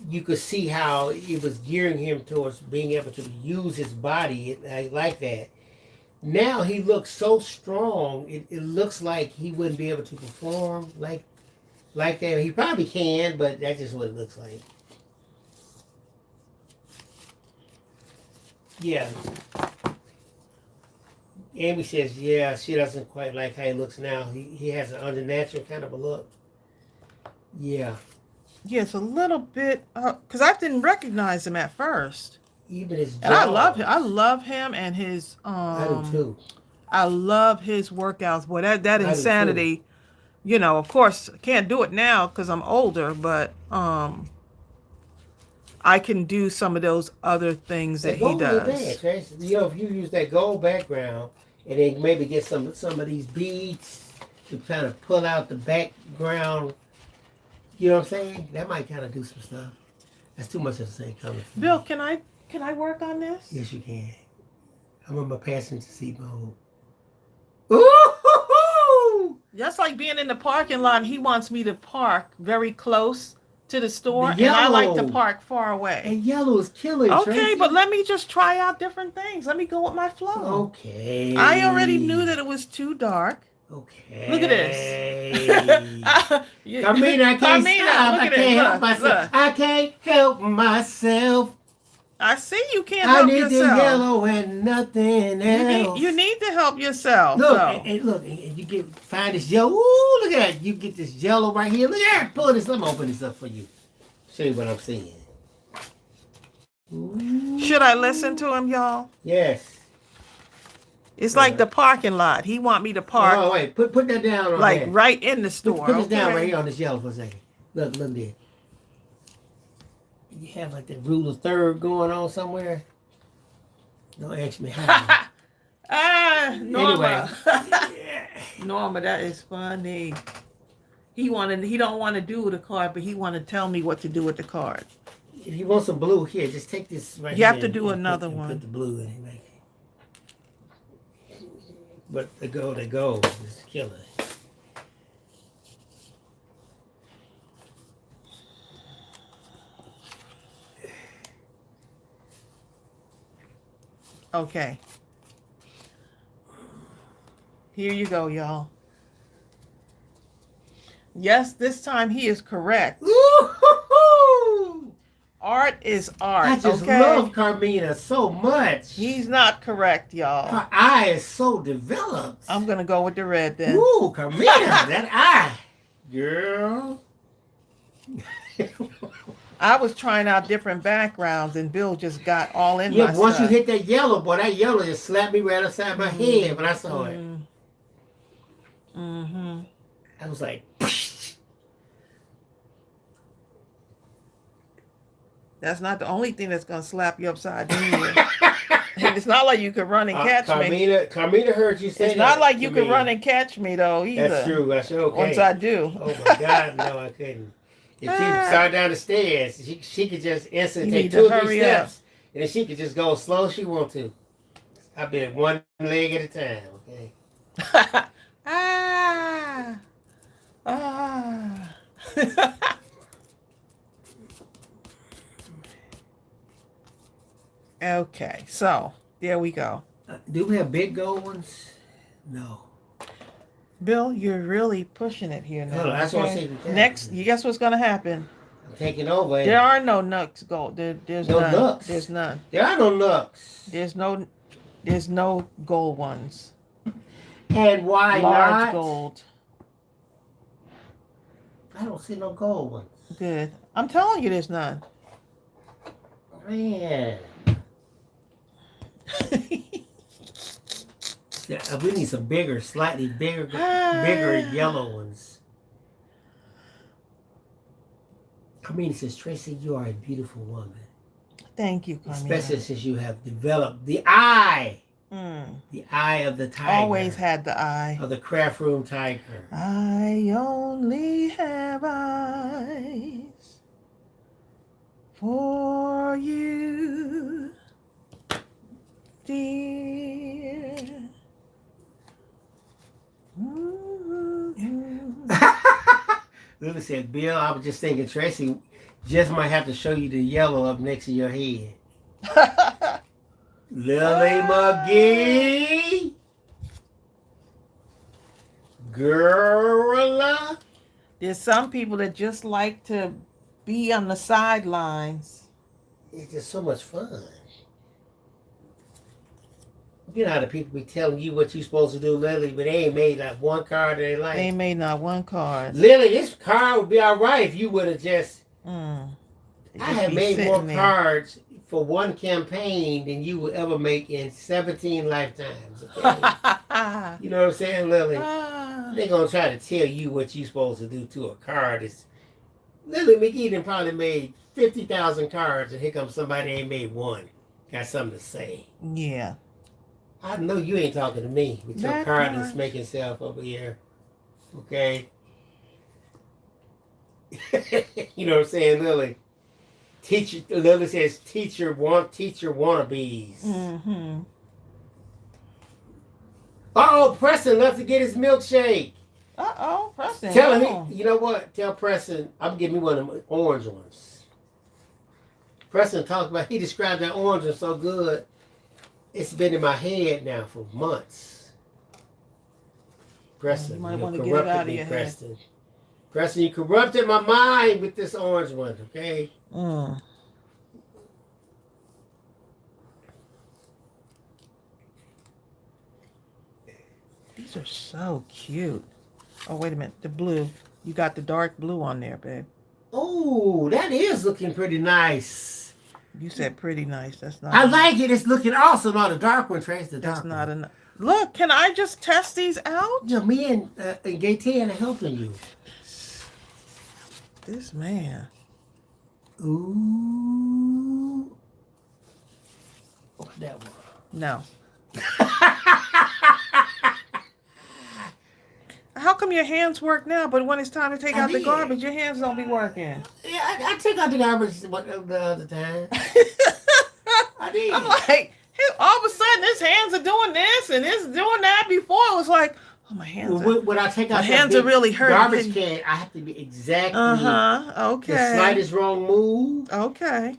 you could see how it was gearing him towards being able to use his body like that. Now he looks so strong, it looks like he wouldn't be able to perform like that. He probably can, but that's just what it looks like. Yeah. Amy says, yeah, she doesn't quite like how he looks now. He has an unnatural kind of a look. Yeah. Yes, a little bit, because I didn't recognize him at first. Even his jaw. And I love him. I love him and his. I do too. I love his workouts. Boy, that insanity. You know, of course, I can't do it now because I'm older, but I can do some of those other things that he does. You know, if you use that gold background and then maybe get some of these beads to kind of pull out the background. You know what I'm saying? That might kind of do some stuff. That's too much of the same color. Bill, can I work on this? Yes, you can. I'm in my passenger seat mode. Ooh! That's like being in the parking lot and he wants me to park very close to the store, and I like to park far away. And yellow is killing. Okay, Tracy. but let me just try out different things. Let me go with my flow. Okay. I already knew that it was too dark. Okay. Look at this. I mean, I can't stop. I can't help myself. I can't help myself. I see you can't help yourself. I need the yellow and nothing else. You need to help yourself. Look, and look, and you find this yellow. Ooh, look at that. You get this yellow right here. Look at that. Pull this. Let me open this up for you. Show you what I'm seeing. Ooh. Should I listen to him, y'all? Yes. It's like the parking lot. He want me to park. Oh, wait. Put that down on like there. right in the store. Put this down right here on this yellow for a second. Look there. You have like the rule of third going on somewhere. Don't ask me how. Norma. Anyway. Norma, that is funny. He don't want to do the card, but he want to tell me what to do with the card. If you want some blue, here, just take this right here. You have to do another one. Put the blue in it right But the gold is killer. Okay. Here you go, y'all. Yes, this time he is correct. Woo-hoo-hoo! Art is art. I just okay? love Carmina so much. He's not correct, y'all. Her eye is so developed. I'm gonna go with the red then. Ooh, Carmina, that eye. Girl. I was trying out different backgrounds and Bill just got all in Yeah, my once stuff. you hit that yellow, boy, that yellow just slapped me right upside my head when I saw it. Mm-hmm. I was like, That's not the only thing that's gonna slap you upside the head. And it's not like you could run and catch me. Carmina heard you say It's that. not like you to could me. run and catch me though either. That's true. That's okay. Once I do. Oh my God, no, I couldn't. If she started down the stairs, she could just instantly You take need to 2 or 3 hurry up. steps, and then she could just go as slow as she want to. I've been one leg at a time. Okay. Ah. Okay, so there we go. Do we have big gold ones? No. Bill, you're really pushing it here now. No, that's what I'm okay? saying. Next, you guess what's gonna happen? I'm taking over. There are no nooks gold. There's No none. nooks. There's none. There are no nooks. There's no gold ones. And why Large not? gold. I don't see no gold ones. Good. I'm telling you, there's none. Man. Yeah, we need some bigger, slightly bigger yellow ones. Carmina says, Tracy, you are a beautiful woman. Thank you, Carmina. Especially since you have developed the eye. Mm. The eye of the tiger. Always had the eye. Of the craft room tiger. I only have eyes for you, dear. Lily said, Bill, I was just thinking, Tracy just might have to show you the yellow up next to your head. Lily McGee. Girl. There's some people that just like to be on the sidelines. It's just so much fun. You know how the people be telling you what you're supposed to do, Lily, but they ain't made like one card they like. They made not one card. Lily, this card would be all right if you would have just... I have made more cards for one campaign than you will ever make in 17 lifetimes. Okay? You know what I'm saying, Lily? They're going to try to tell you what you're supposed to do to a card. It's, Lily McGee done probably made 50,000 cards, and here comes somebody ain't made one. Got something to say. Yeah. I know you ain't talking to me with your That card part. that's making self over here. Okay? You know what I'm saying, Lily? Lily says teacher wannabes. Mm-hmm. Uh-oh, Preston left to get his milkshake. Uh-oh, Preston. Tell him, you know what? Tell Preston, I'm getting me one of them orange ones. Preston talked about, he described that orange one so good. It's been in my head now for months. Preston, You might you want to get it corrupted out of me, your head. Preston. Preston, you corrupted my mind with this orange one, okay? Mm. These are so cute. Oh, wait a minute. The blue. You got the dark blue on there, babe. Oh, that is looking pretty nice. You said pretty nice. That's not. I like it. It's looking awesome. Oh, the dark one, Trace, the dark That's not one. enough. Look, can I just test these out? Yeah, me and Gaten are helping you. This man. Ooh. Oh, that one. No. How come your hands work now, but when it's time to take out the garbage, your hands don't be working? Yeah, I took out the garbage the other time. I did. I'm like, All of a sudden, his hands are doing this and it's doing that. Before it was like, oh, my hands. When I take out My that hands are big really hurting. garbage can, I have to be exactly Okay. the slightest wrong move. Okay.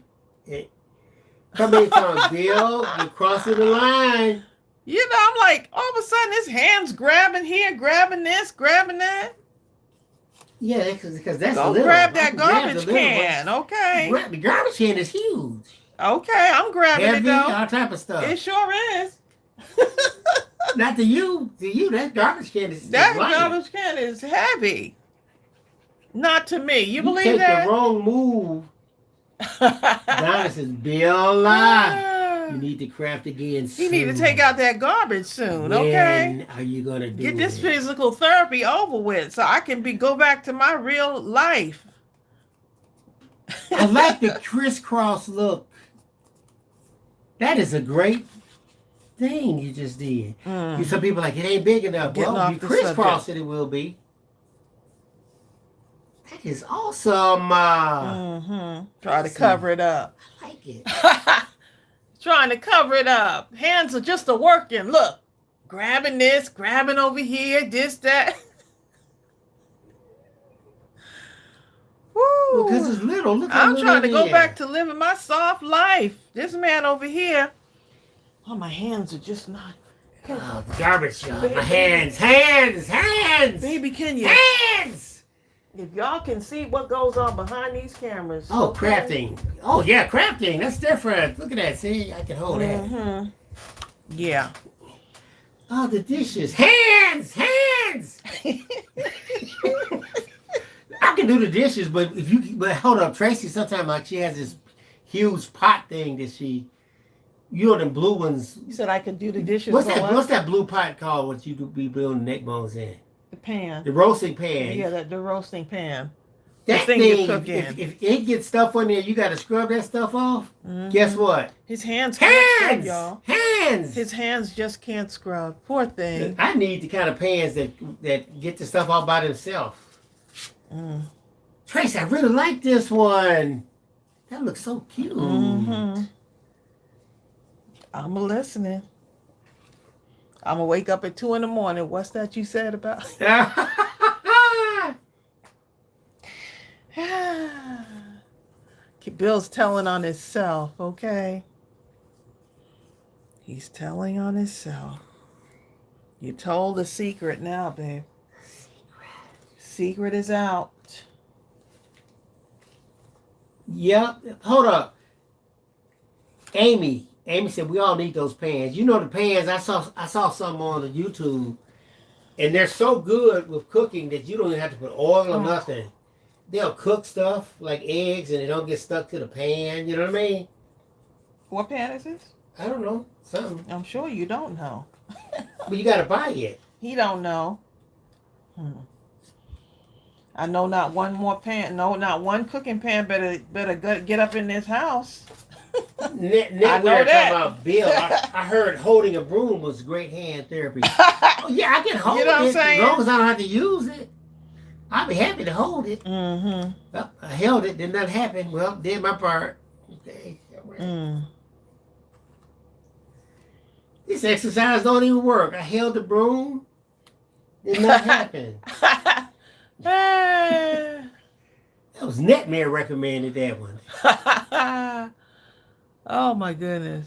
How many times, Bill? You're crossing the line. You know, I'm like, all of a sudden, his hands grabbing here, grabbing this, grabbing that. Yeah, because that's Don't little. grab I that can grab garbage the little can. ones. Okay. The garbage can is huge. Okay, I'm grabbing Heavy, it though. all type of stuff. It sure is. Not to you. To you, that garbage can is That light. garbage can is heavy. Not to me. You believe take that? the wrong move. Donna says, Bill, you need to craft again soon. You need to take out that garbage soon, when okay? are you going to do Get this it? physical therapy over with so I can go back to my real life. I like the crisscross look. That is a great thing you just did. Some people are like, it ain't big enough. Getting Well, off you the crisscross subject. it will be. That is awesome. Try to cover it up. I like it. Trying to cover it up. Hands are just a working. Look, grabbing this, grabbing over here, this, that. Woo. Because it's little. Look how I'm little trying to it go is. back to living my soft life. This man over here. Oh, my hands are just not. Oh, the garbage shot. My hands. Baby, can you? Hands! If y'all can see what goes on behind these cameras. Oh, okay? crafting. Oh, yeah, crafting. That's different. Look at that. See, I can hold that. Yeah. Oh, the dishes. Hands! I can do the dishes, but hold up, Tracy. Sometimes like she has this huge pot thing that you know, them blue ones. You said I could do the dishes. What's for that? what? What's that blue pot called? What you be building neck bones in? The pan. The roasting pan. Yeah, the roasting pan. That thing you thing. cook in. If it gets stuff on there, you got to scrub that stuff off. Guess what? His hands can't scrub, y'all. Hands. His hands just can't scrub. Poor thing. I need the kind of pans that get the stuff all by themselves. Trace, I really like this one. That looks so cute. I'm listening. I'm gonna wake up at 2 a.m. What's that you said about? Bill's telling on himself, okay? He's telling on himself. You told the secret now, babe. Secret is out. Yep. Hold up. Amy said we all need those pans. You know the pans. I saw some on the YouTube, and they're so good with cooking that you don't even have to put oil or nothing. They'll cook stuff like eggs, and they don't get stuck to the pan. You know what I mean? What pan is this? I don't know. Something. I'm sure you don't know. But you got to buy it. He don't know. I know not one more pan. No, not one cooking pan better get up in this house. I know know that. talking about Bill. I heard holding a broom was great hand therapy. Oh, yeah, I can hold You know what I'm it saying? as long as I don't have to use it. I'd be happy to hold it. Mm-hmm. Well, I held it, did not happen. Well, did my part. Okay. This exercise don't even work. I held the broom, did not happen. That was Netmare recommended that one. Oh my goodness.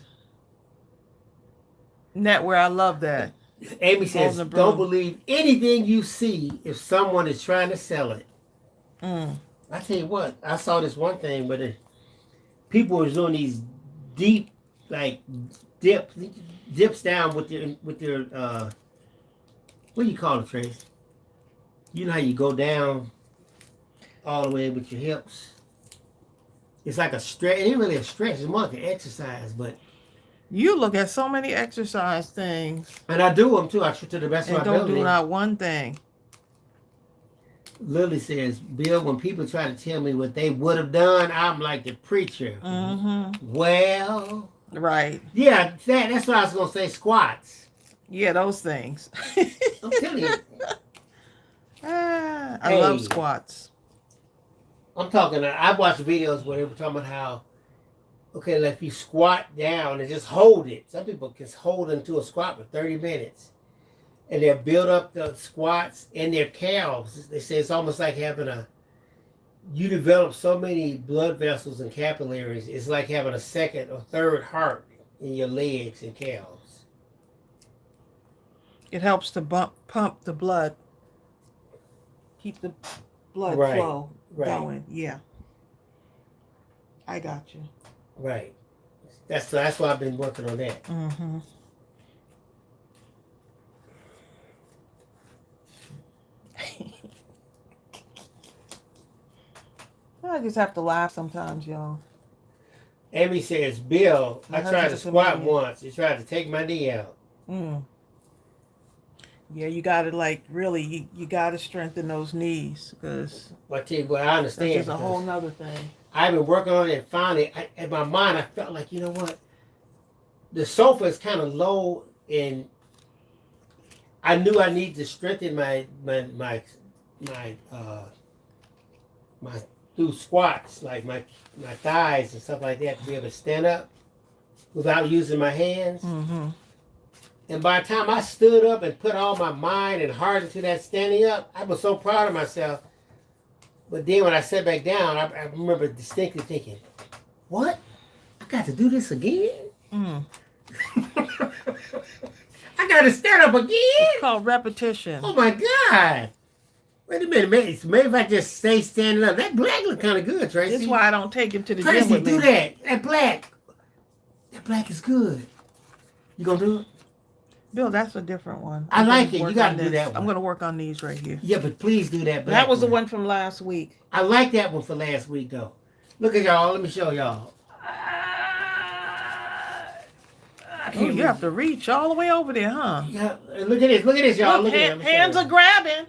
Netware, I love that. Amy says, Holding the broom. don't believe anything you see if someone is trying to sell it. I tell you what, I saw this one thing, but people was doing these deep, like, dips down with their what do you call it, Trace? You know how you go down all the way with your hips? It's like a stretch. It ain't really a stretch. It's more like an exercise, but. You look at so many exercise things And I do them too. I try to the best of and my don't ability. do not one thing. Lily says, Bill, when people try to tell me what they would have done, I'm like the preacher. Well. Right. Yeah, that's what I was going to say, squats. Yeah, those things. I'm telling you. I love squats. I'm talking, I watched videos where they were talking about how okay, like if you squat down and just hold it. Some people can hold into a squat for 30 minutes. And they'll build up the squats in their calves. They say it's almost like having you develop so many blood vessels and capillaries. It's like having a second or third heart in your legs and calves. It helps to pump the blood, keep the blood Right, flow right. going. Yeah, I got you. Right. That's why I've been working on that. Mm-hmm. I just have to laugh sometimes, y'all. Amy says, Bill, My I tried to husband's a squat comedian. once. He tried to take my knee out. Mm. Yeah, you got to like really, you got to strengthen those knees because But I tell you what, I that's understand. just a because whole nother thing. I've been working on it and finally, in my mind, I felt like, you know what? The sofa is kind of low and I knew I needed to strengthen my do squats, like my thighs and stuff like that to be able to stand up without using my hands. Mm-hmm. And by the time I stood up and put all my mind and heart into that standing up, I was so proud of myself. But then when I sat back down, I remember distinctly thinking, what? I got to do this again? Mm. I got to stand up again? It's called repetition. Oh my God. Wait a minute, maybe if I just stay standing up. That black look kind of good, Tracy. That's why I don't take him to the gym Tracy, with do me. that. That black is good. You gonna do it? Bill, that's a different one. I I'm like gonna it. You work gotta on do this. that one. I'm going to work on these right here. Yeah, but please do that black That was the one from last week. I like that one for last week, though. Look at y'all. Let me show y'all. Oh, you have to reach all the way over there, huh? Yeah, look at this. Look at this, y'all. Look at it. Hands are grabbing.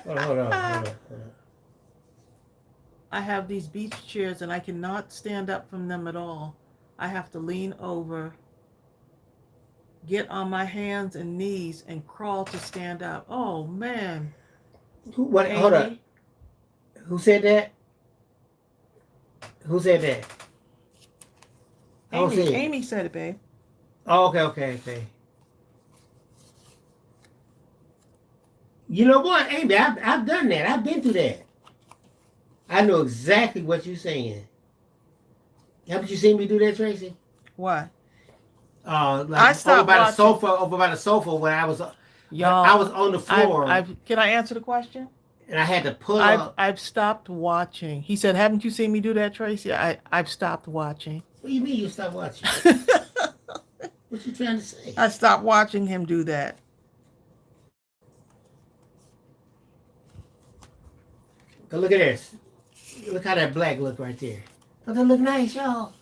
Hold on. I have these beach chairs and I cannot stand up from them at all. I have to lean over, get on my hands and knees and crawl to stand up. Oh, man. What? Amy? Hold up. Who said that? Who said that? I don't see it. Amy said it, babe. Oh, okay. You know what, Amy? I've done that. I've been through that. I know exactly what you're saying. Haven't you seen me do that, Tracy? What? Like I stopped over by the sofa when I was Y'all, I was on the floor can I answer the question? and I had to pull up. I've stopped watching. He said, "Haven't you seen me do that, Tracy?" I've stopped watching. What do you mean you stopped watching? What you trying to say? I stopped watching him do that. Go look at this. Look how that black look right there. Don't that look nice, y'all?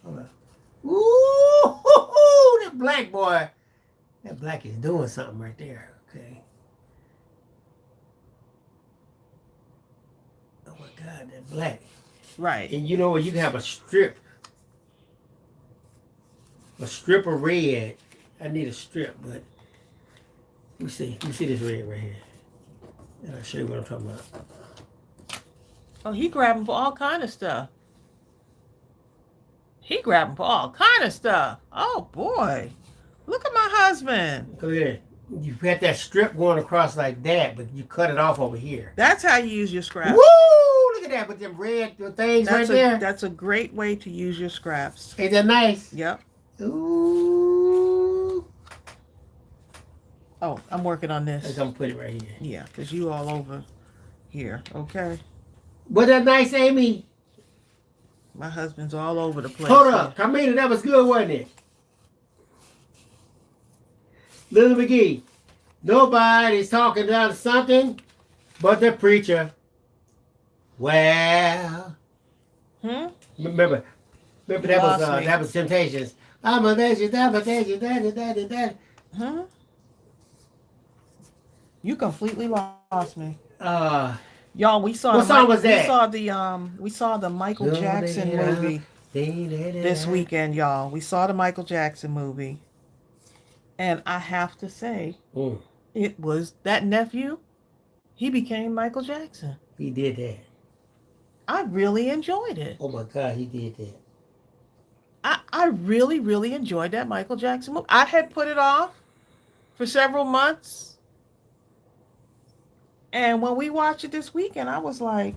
Hold on. Ooh, that black boy. That black is doing something right there. Okay. Oh my God, that black. Right. And you know what? You can have a strip of red. I need a strip, but let me see this red right here. And I'll show you what I'm talking about. Oh, he grabbing for all kind of stuff. He grabbing for all kind of stuff. Oh boy, look at my husband. Look at it. You got that strip going across like that, but you cut it off over here. That's how you use your scraps. Woo! Look at that with them red things right there. That's a great way to use your scraps. Ain't that nice? Yep. Ooh. Oh, I'm working on I'm this. gonna put it right here. Yeah, because you all over here. Okay. Was that nice, Amy? My husband's all over the place. Hold up. Carmina, that was good, wasn't it? Little McGee, nobody's talking about something but the preacher. Well, remember that was Temptations. I'm a that. You completely lost me. Uh, Y'all, we saw what song was that? We saw the Michael Jackson movie this weekend, y'all. We saw the Michael Jackson movie. And I have to say, it was that nephew, he became Michael Jackson. He did that. I really enjoyed it. Oh my God, he did that. I really, really enjoyed that Michael Jackson movie. I had put it off for several months. And when we watched it this weekend, I was like,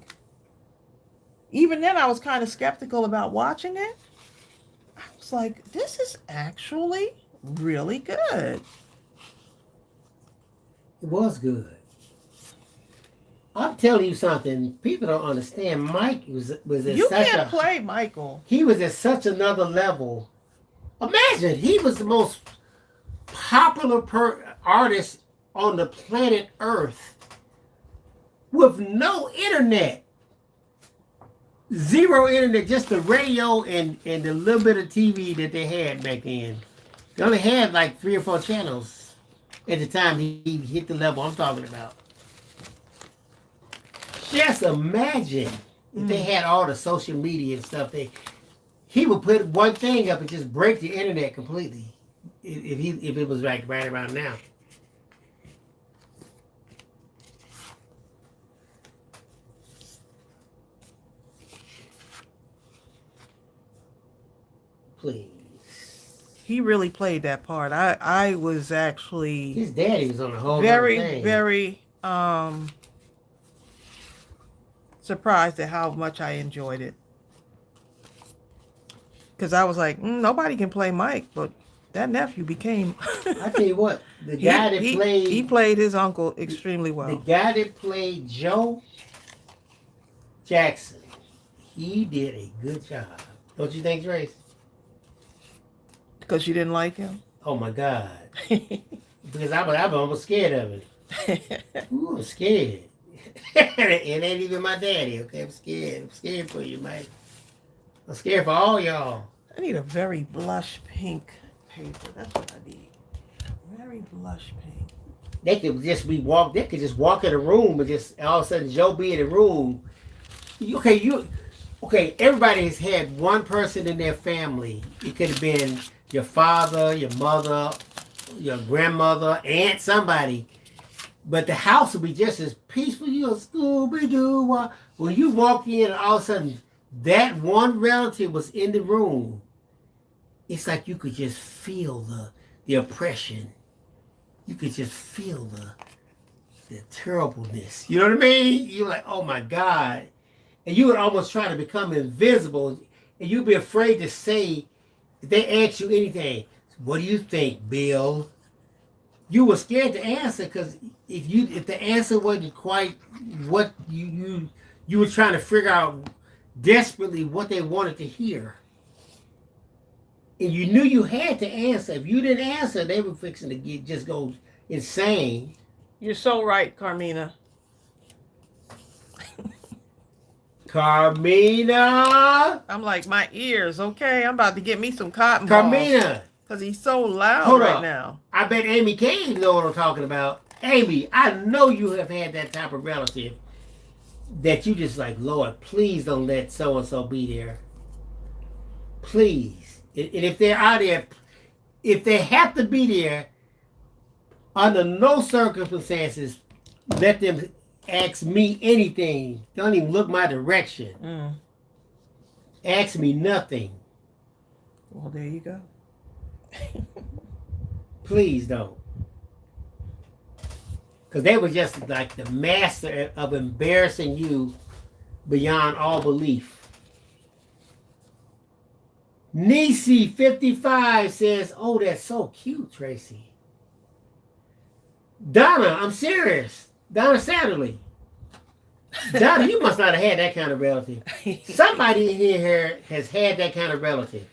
even then I was kind of skeptical about watching it. I was like, this is actually really good. It was good. I'm telling you something. People don't understand. Mike was at You such can't a play Michael. he was at such another level. Imagine he was the most popular artist on the planet Earth with no internet, zero internet, just the radio and the little bit of TV that they had back then. They only had like 3 or 4 channels at the time he hit the level I'm talking about. Just imagine if they had all the social media and stuff. He would put one thing up and just break the internet completely. If it was right around now. Please. He really played that part. I was actually His daddy was on the whole very, other thing. very surprised at how much I enjoyed it. Because I was like, nobody can play Mike, but that nephew became. I tell you what, the guy that played he played his uncle extremely well. The guy that played Joe Jackson, he did a good job. Don't you think, Trace? Because you didn't like him. Oh my God! Because I'm almost scared of it. Ooh, I'm scared. It ain't even my daddy. Okay, I'm scared. I'm scared for you, Mike. I'm scared for all y'all. I need a very blush pink paper. That's what I need. Very blush pink. They could just They could just walk in a room and just all of a sudden Joe be in the room. Okay. Everybody has had one person in their family. It could have been your father, your mother, your grandmother, aunt, somebody. But the house will be just as peaceful. You're Scooby-Doo. When you walk in and all of a sudden that one relative was in the room, it's like you could just feel the oppression. You could just feel the terribleness. You know what I mean? You're like, oh my God. And you would almost try to become invisible. And you'd be afraid to say, if they ask you anything, what do you think, Bill? You were scared to answer because if the answer wasn't quite what you were trying to figure out desperately what they wanted to hear. And you knew you had to answer. If you didn't answer, they were fixing to just go insane. You're so right, Carmina. Carmina! I'm like, my ears, okay? I'm about to get me some cotton Carmina! Because he's so loud now. I bet Amy Cave knows what I'm talking about. Amy, I know you have had that type of relative that you just like, Lord, please don't let so-and-so be there. Please. And if they're out there, if they have to be there, under no circumstances, let them ask me anything. Don't even look my direction. Ask me nothing. Well, there you go. Please don't. Because they were just like the master of embarrassing you beyond all belief. Nisi 55 says, oh, that's so cute, Tracy. Donna, I'm serious. Donna Satterley. Donna, you must not have had that kind of relative. Somebody in here has had that kind of relative.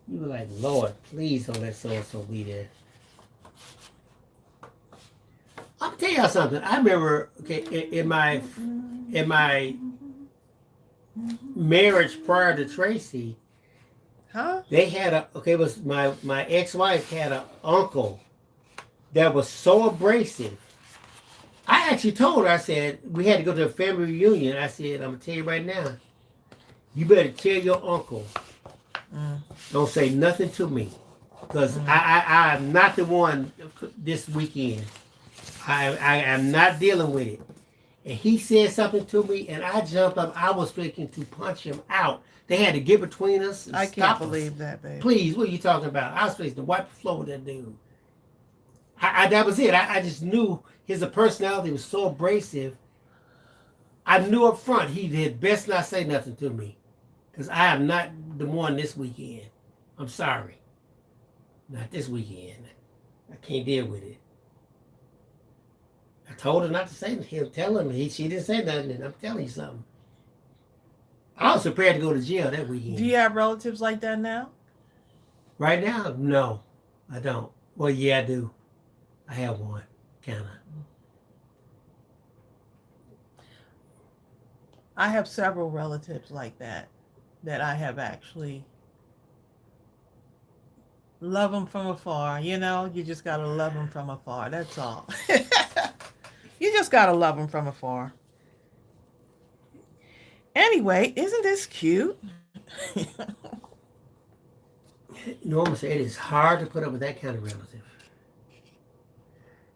You were like, Lord, please don't let so-and-so be there. I'll tell y'all something. I remember, okay, in my marriage prior to Tracy, they had it was my ex-wife had an uncle that was so abrasive. I actually told her, I said, we had to go to a family reunion. I said, I'm going to tell you right now, you better tell your uncle, don't say nothing to me. Because I'm not the one this weekend. I am not dealing with it. and he said something to me, and I jumped up. I was thinking to punch him out. They had to get between us and I stop can't us. believe that, baby. Please, what are you talking about? I was fixing to wipe the floor with that dude. That was it. I just knew his personality was so abrasive. I knew up front he had best not say nothing to me, because I am not the one this weekend. I'm sorry. Not this weekend. I can't deal with it. I told her not to say anything. He'll tell him. She didn't say nothing, and I'm telling you something. I was prepared to go to jail that weekend. Do you have relatives like that now? Right now, no, I don't. Well, yeah, I do. I have one, kind of. I have several relatives like that I have actually love them from afar. You know, you just gotta love them from afar. That's all. You just gotta love them from afar. Anyway, isn't this cute? Norma said it is hard to put up with that kind of relative.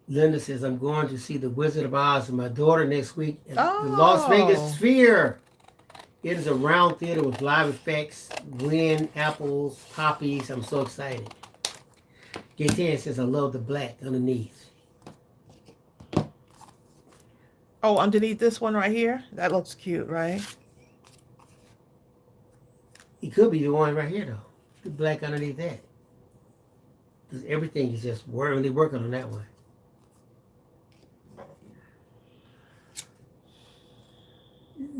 Linda says, I'm going to see the Wizard of Oz with my daughter next week at the Las Vegas Sphere. It is a round theater with live effects, wind, apples, poppies. I'm so excited. Gaten says, I love the black underneath. Oh, underneath this one right here? That looks cute, right? It could be the one right here, though. The black underneath that. Because everything is just really working on that one.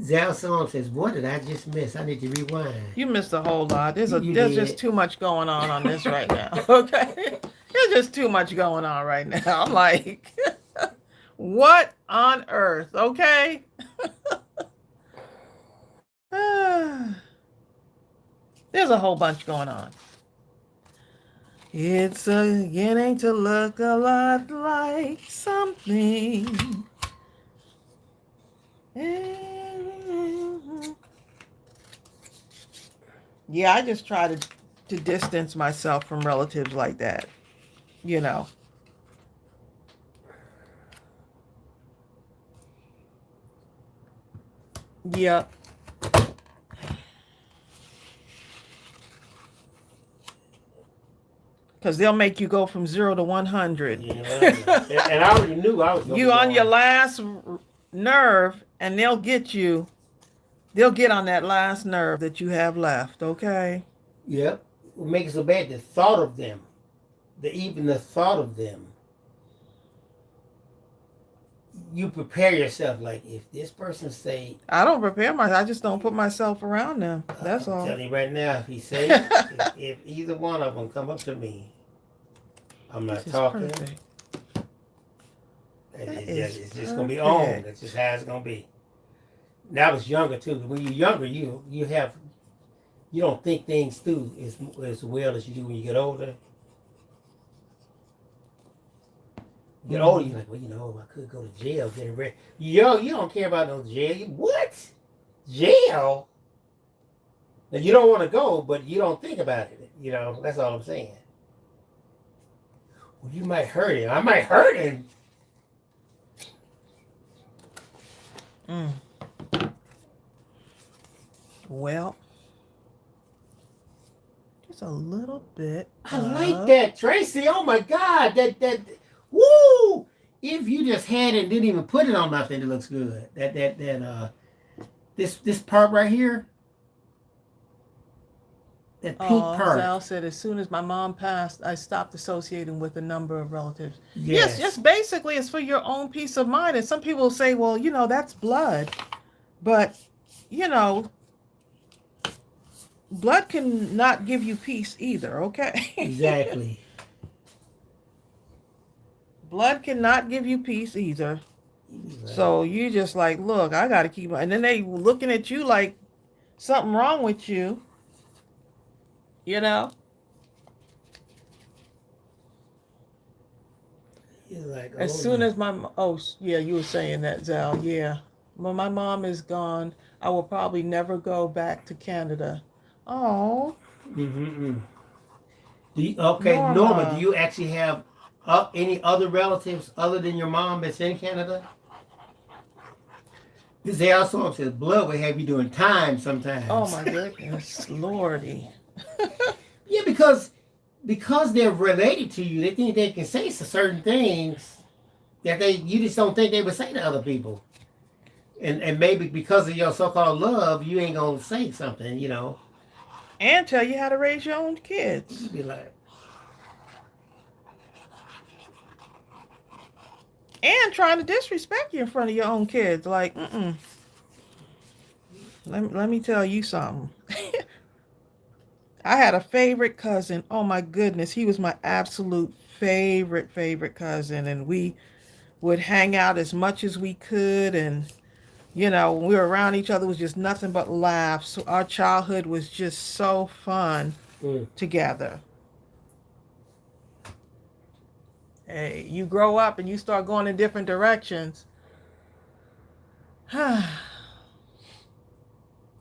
Zal Song says, what did I just miss? I need to rewind. You missed a whole lot. There's did. just too much going on this right now. Okay? There's just too much going on right now. I'm like, what on earth? Okay? There's a whole bunch going on. It's beginning to look a lot like something. Yeah, I just try to distance myself from relatives like that, you know. Yeah. Because they'll make you go from 0 to 100. Yeah, and I already knew I was going to You on your last nerve, and they'll get on that last nerve that you have left, okay? Yep. What makes it so bad, the thought of them. Even the thought of them. You prepare yourself, like, if this person say... I don't prepare myself. I just don't put myself around them. That's all. I'm telling you right now, if he say, if either one of them come up to me, I'm not talking. It's just going to be on. That's just how it's going to be. Now I was younger, too. When you're younger, you don't think things through as well as you do when you get older. You get older, you're like, well, I could go to jail, get arrested. You don't care about no jail. What? Jail? Now, you don't want to go, but you don't think about it. That's all I'm saying. Well, you might hurt him. I might hurt him. Well, just a little bit. I like that, Tracy. Oh my God, that woo! If you just had it and didn't even put it on nothing, it looks good. This part right here, that pink part. Sal said, as soon as my mom passed, I stopped associating with a number of relatives. Yes, just basically it's for your own peace of mind. And some people say, well, that's blood. But, blood can not give you peace either, okay? Exactly. Blood cannot give you peace either. Right. So you just like, look, I got to keep... And then they looking at you like something wrong with you. Like, as soon as you were saying that, Zal. Yeah. When my mom is gone, I will probably never go back to Canada. Oh. Mm-hmm. Norma, do you actually have any other relatives other than your mom that's in Canada? They also says blood will have you doing time sometimes. Oh my goodness, Lordy. Yeah, because they're related to you, they think they can say certain things that you just don't think they would say to other people. And maybe because of your so-called love, you ain't gonna say something, And tell you how to raise your own kids. You'd be like, And trying to disrespect you in front of your own kids. Like, let me tell you something. I had a favorite cousin. Oh my goodness. He was my absolute favorite cousin. And we would hang out as much as we could. And, when we were around each other, it was just nothing but laughs. So our childhood was just so fun together. Hey, you grow up and you start going in different directions.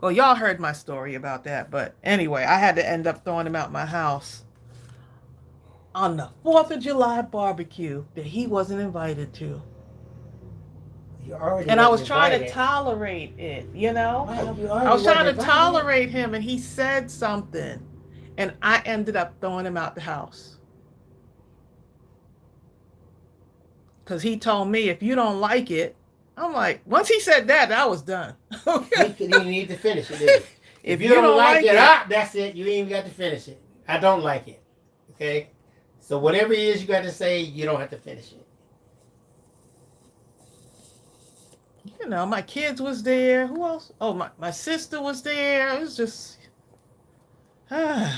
Well, y'all heard my story about that, but anyway, I had to end up throwing him out my house on the 4th of July barbecue that he wasn't invited to. And I was trying to tolerate it, I was trying to tolerate him, and he said something, and I ended up throwing him out the house. Because he told me, if you don't like it, I'm like, once he said that, I was done. Okay. You need to finish it. If you don't like it, that's it. You ain't even got to finish it. I don't like it. Okay? So whatever it is you got to say, you don't have to finish it. My kids was there. Who else? Oh, my sister was there. It was just... If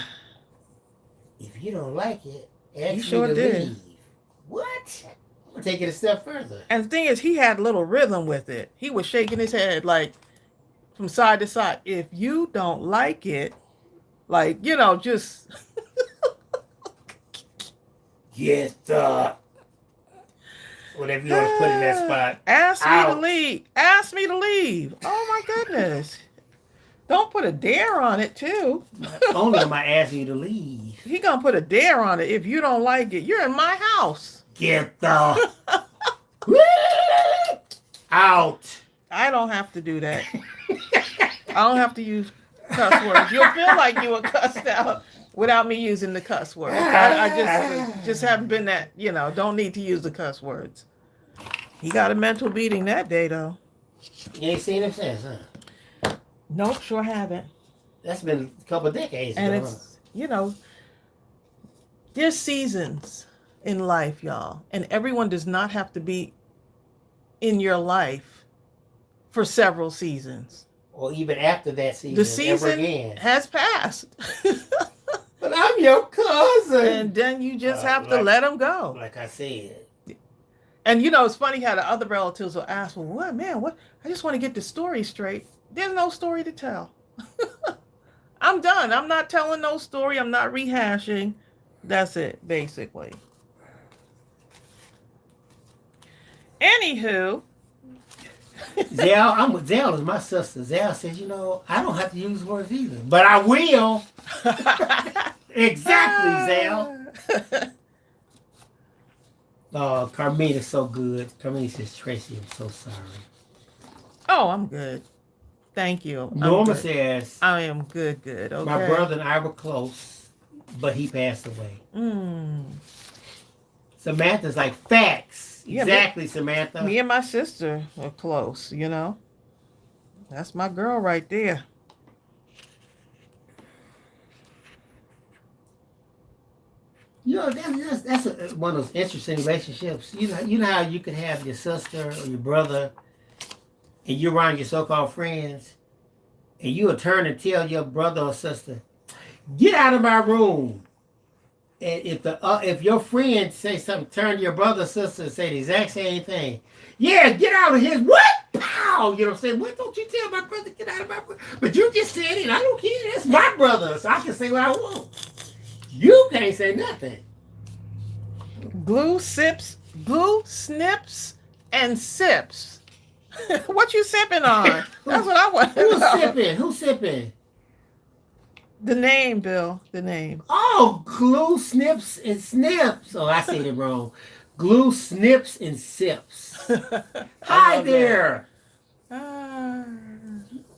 you don't like it, ask you sure me to did. leave. What? I'm going to take it a step further. And the thing is, he had a little rhythm with it. He was shaking his head, like, from side to side. If you don't like it, like, just... Get the... Whatever you want to put in that spot. Ask me to leave. Ask me to leave. Oh, my goodness. Don't put a dare on it, too. Only am I asking you to leave. He going to put a dare on it. If you don't like it, you're in my house. Get the... out. I don't have to do that. I don't have to use cuss words. You'll feel like you were cussed out without me using the cuss words. I just haven't been that, don't need to use the cuss words. He got a mental beating that day, though. You ain't seen him since, huh? Nope, sure haven't. That's been a couple of decades and ago. And it's, there's seasons in life, y'all. And everyone does not have to be in your life for several seasons. Or even after that season. The season ever again. has passed. But I'm your cousin. And then you just have to let them go. Like I said. And it's funny how the other relatives will ask, well, what? I just want to get the story straight. There's no story to tell. I'm done. I'm not telling no story. I'm not rehashing. That's it, basically. Anywho. Zell is my sister. Zell says, I don't have to use words either. But I will. Exactly, Zell. Oh, Carmina's so good. Carmina says, Tracy, I'm so sorry. Oh, I'm good. Thank you. Norma says, I am good. Okay. My brother and I were close, but he passed away. Samantha's like, facts. Yeah, exactly, Samantha. Me and my sister are close, That's my girl right there. That's one of those interesting relationships. You know how you could have your sister or your brother, and you're around your so-called friends, and you will turn and tell your brother or sister, "Get out of my room." And if your friend say something, turn to your brother or sister and say the exact same thing. Yeah, get out of his what? Pow! You know what I'm saying? What don't you tell my brother get out of my room? But you just said it. I don't care. That's my brother, so I can say what I want. You can't say nothing. Glue, snips, and sips. What you sipping on? That's what I want to know. Who's sipping? The name, Bill. The name. Oh, glue, snips, and snips. Oh, I said it wrong. Glue, snips, and sips. Hi there.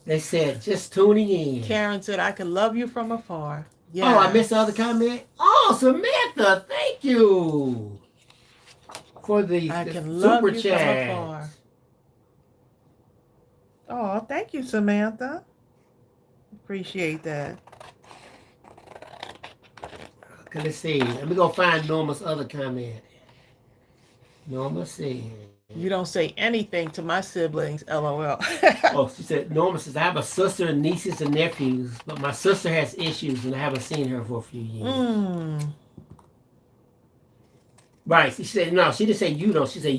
They said, just tuning in. Karen said, I can love you from afar. Yeah. Oh, I missed the other comment? Oh, Samantha, thank you for the can love super you from chat. afar. Oh, thank you, Samantha. Appreciate that. Okay, let's see. Let me go find Norma's other comment. Norma said. You don't say anything to my siblings, LOL. Oh, she said, Norma says, I have a sister and nieces and nephews, but my sister has issues and I haven't seen her for a few years. Right. She said, no, she didn't say you don't. She said,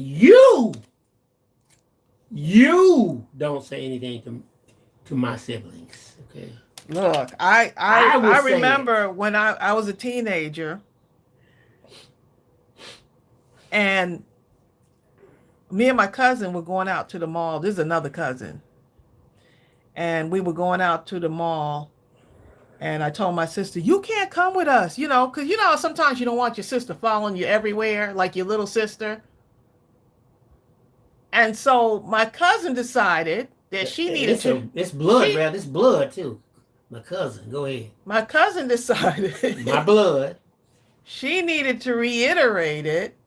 you don't say anything to my siblings. Okay. Look, I remember when I was a teenager and me and my cousin were going out to the mall. This is another cousin. And we were going out to the mall. And I told my sister, you can't come with us, because sometimes you don't want your sister following you everywhere, like your little sister. And so my cousin decided that she needed to. It's blood, man. It's blood, too. My cousin. Go ahead. My cousin decided. My blood. She needed to reiterate it,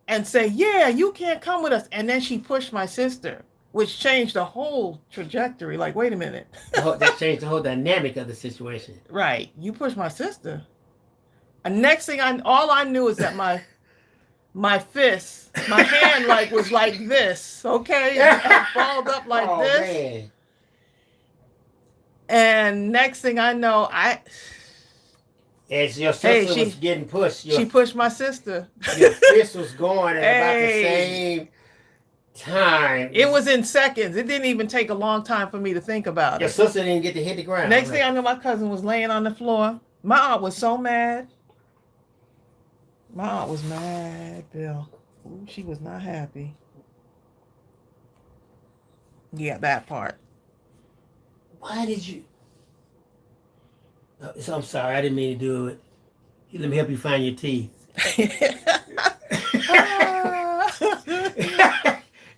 and say, yeah, you can't come with us. And then she pushed my sister, which changed the whole trajectory. Like, wait a minute. That changed the whole dynamic of the situation. Right. You pushed my sister. And next thing all I knew is that my fist, my hand was like this, okay? It balled up like this. Man. And next thing I know, as your sister was getting pushed, she pushed my sister. Your fist was going at about the same time. It was in seconds. It didn't even take a long time for me to think about Your sister didn't get to hit the ground. Next thing I know, my cousin was laying on the floor. My aunt was so mad. My aunt was mad, Bill. Ooh, she was not happy. Yeah, that part. Why did you? I'm sorry, I didn't mean to do it. Let me help you find your teeth.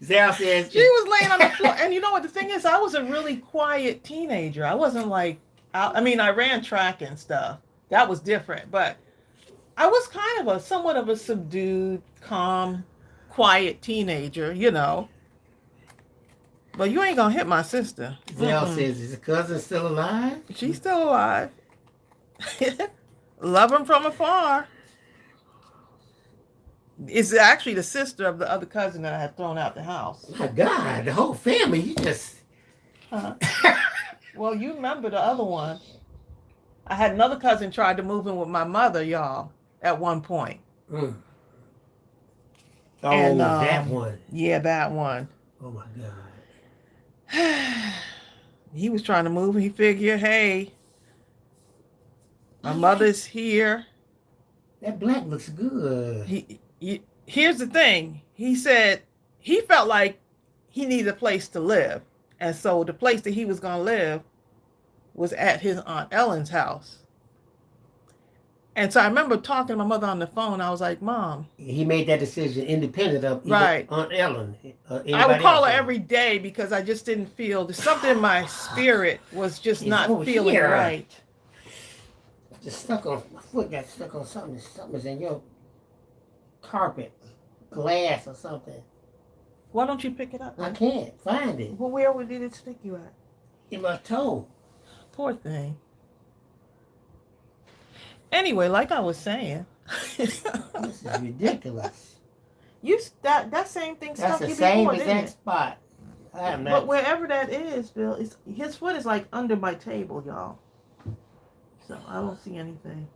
Zell says she was laying on the floor, and you know what the thing is? I was a really quiet teenager. I wasn't like, I ran track and stuff. That was different, but I was kind of somewhat of a subdued, calm, quiet teenager, But you ain't gonna hit my sister. Zell says, is the cousin still alive? She's still alive. Love him from afar. It's actually the sister of the other cousin that I had thrown out the house. My God, the whole family, you just... Well, you remember the other one. I had another cousin tried to move in with my mother, y'all, at one point. Oh, and, that one. Yeah, that one. Oh, my God. He was trying to move. He figured, hey, my mother's here. That black looks good. Here's the thing. He said he felt like he needed a place to live. And so the place that he was going to live was at his Aunt Ellen's house. And so I remember talking to my mother on the phone. I was like, Mom. He made that decision independent of Aunt Ellen. I would call her every day because I just didn't feel, there's something in my spirit was just not feeling right. Just stuck on, my foot got stuck on something. Something's in your carpet, glass or something. Why don't you pick it up? I can't find it. Well, where did it stick you at? In my toe. Poor thing. Anyway, like I was saying. This is ridiculous. That same thing stuck you before, That's the same didn't exact it? spot. But wherever that is, Bill, his foot is like under my table, y'all. So I don't see anything.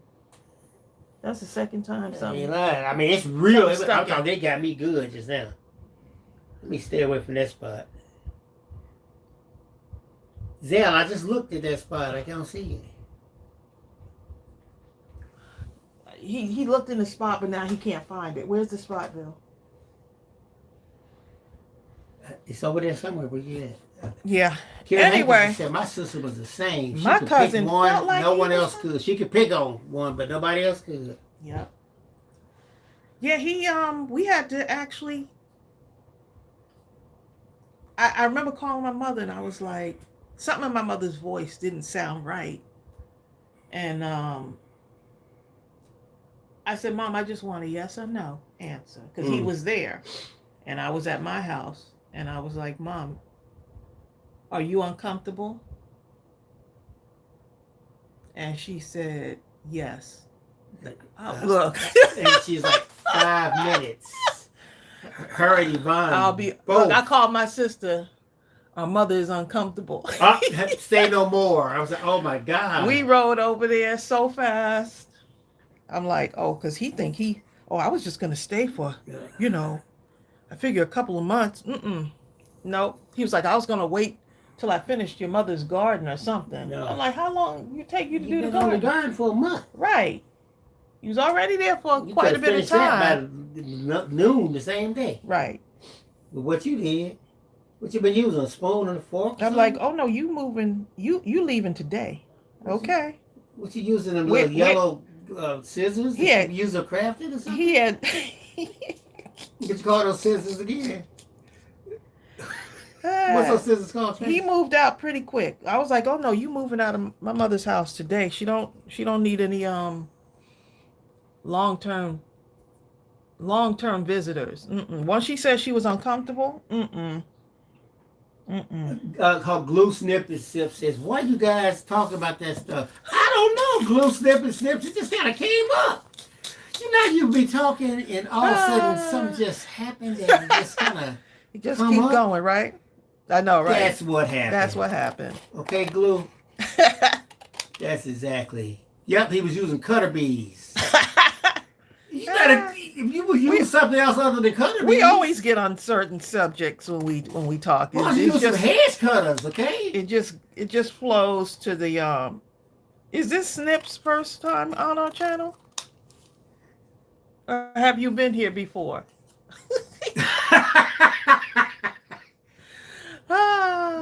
That's the second time something. I mean, it's real. They got me good just now. Let me stay away from that spot. Zell, I just looked at that spot. I can't see it. He looked in the spot, but now he can't find it. Where's the spot, Bill? It's over there somewhere, but yeah. Yeah. Karen anyway, said my sister was the same. She my could cousin pick one, felt like no one else could. She could pick on one, but nobody else could. Yep. Yeah, we had to actually I remember calling my mother and I was like, something in my mother's voice didn't sound right. And I said, Mom, I just want a yes or no answer. Because he was there. And I was at my house. And I was like, Mom, are you uncomfortable? And she said, yes. Look. And she's like, 5 minutes. Hurry, Yvonne. Look, I called my sister. Our mother is uncomfortable. Say no more. I was like, oh my God. We rode over there so fast. I'm like, oh, because I was just going to stay for, I figure a couple of months. Nope. He was like, I was going to wait till I finished your mother's garden or something. No. I'm like, how long you take you to do the garden? On the garden for a month. Right. He was already there for quite a bit of time. By noon the same day. Right. But what you did, what you been using, a spoon and a fork? I'm like, oh no, you moving, you leaving today. Okay. What you using, them little yellow scissors? Yeah. You use a crafted or something? He had. What you call those scissors again? What's those scissors called? He moved out pretty quick. I was like, oh no, you moving out of my mother's house today. She don't need any long-term visitors. Once she said she was uncomfortable, Called Glue Snip and Sip says, why you guys talking about that stuff? I don't know, Glue Snip and Snips. It just kind of came up. You know, you be talking and all of a sudden something just happened and just kind of you just keep going, right? I know, right? That's what happened. That's what happened. Okay, Glue. That's exactly. Yep, he was using cutter bees. You gotta, if you would use something else other than cutter bees. We always get on certain subjects when we talk. Well, you use some hedge cutters, okay? It just flows to the Is this Snip's first time on our channel? Or have you been here before?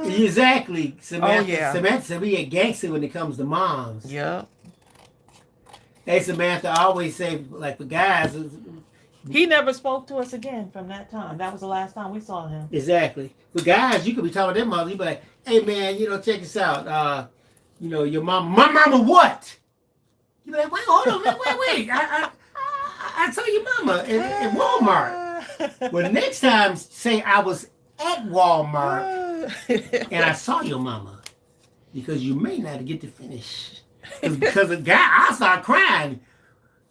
Exactly. Samantha, yeah. Samantha said we get gangster when it comes to moms. Yeah. Hey, Samantha, I always say, like, for guys. He never spoke to us again from that time. That was the last time we saw him. Exactly. For guys, you could be talking to their mother. You be like, hey, man, check this out. Your mom. My mama what? You be like, wait, hold on, wait. I saw your mama at Walmart. Well, next time, say I was at Walmart and I saw your mama, because you may not get to finish. Because the guy, I started crying.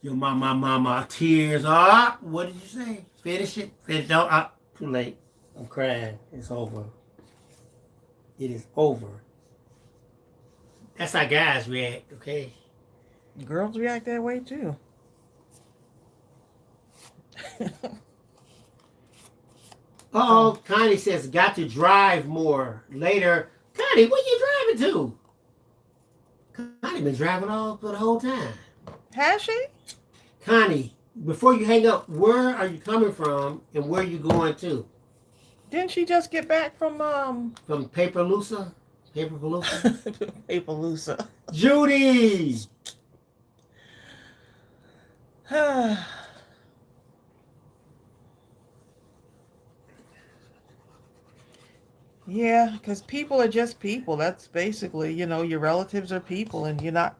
Your mama, tears up. What did you say? Finish it. Don't. Too late. I'm crying. It's over. It is over. That's how guys react, okay? Girls react that way too. Connie says, got to drive more. Later. Connie, where you driving to? Connie been driving all for the whole time. Has she? Connie, before you hang up, where are you coming from and where are you going to? Didn't she just get back from Paperlusa? Paperlusa. Judy! Yeah, because people are just people. That's basically, your relatives are people and you're not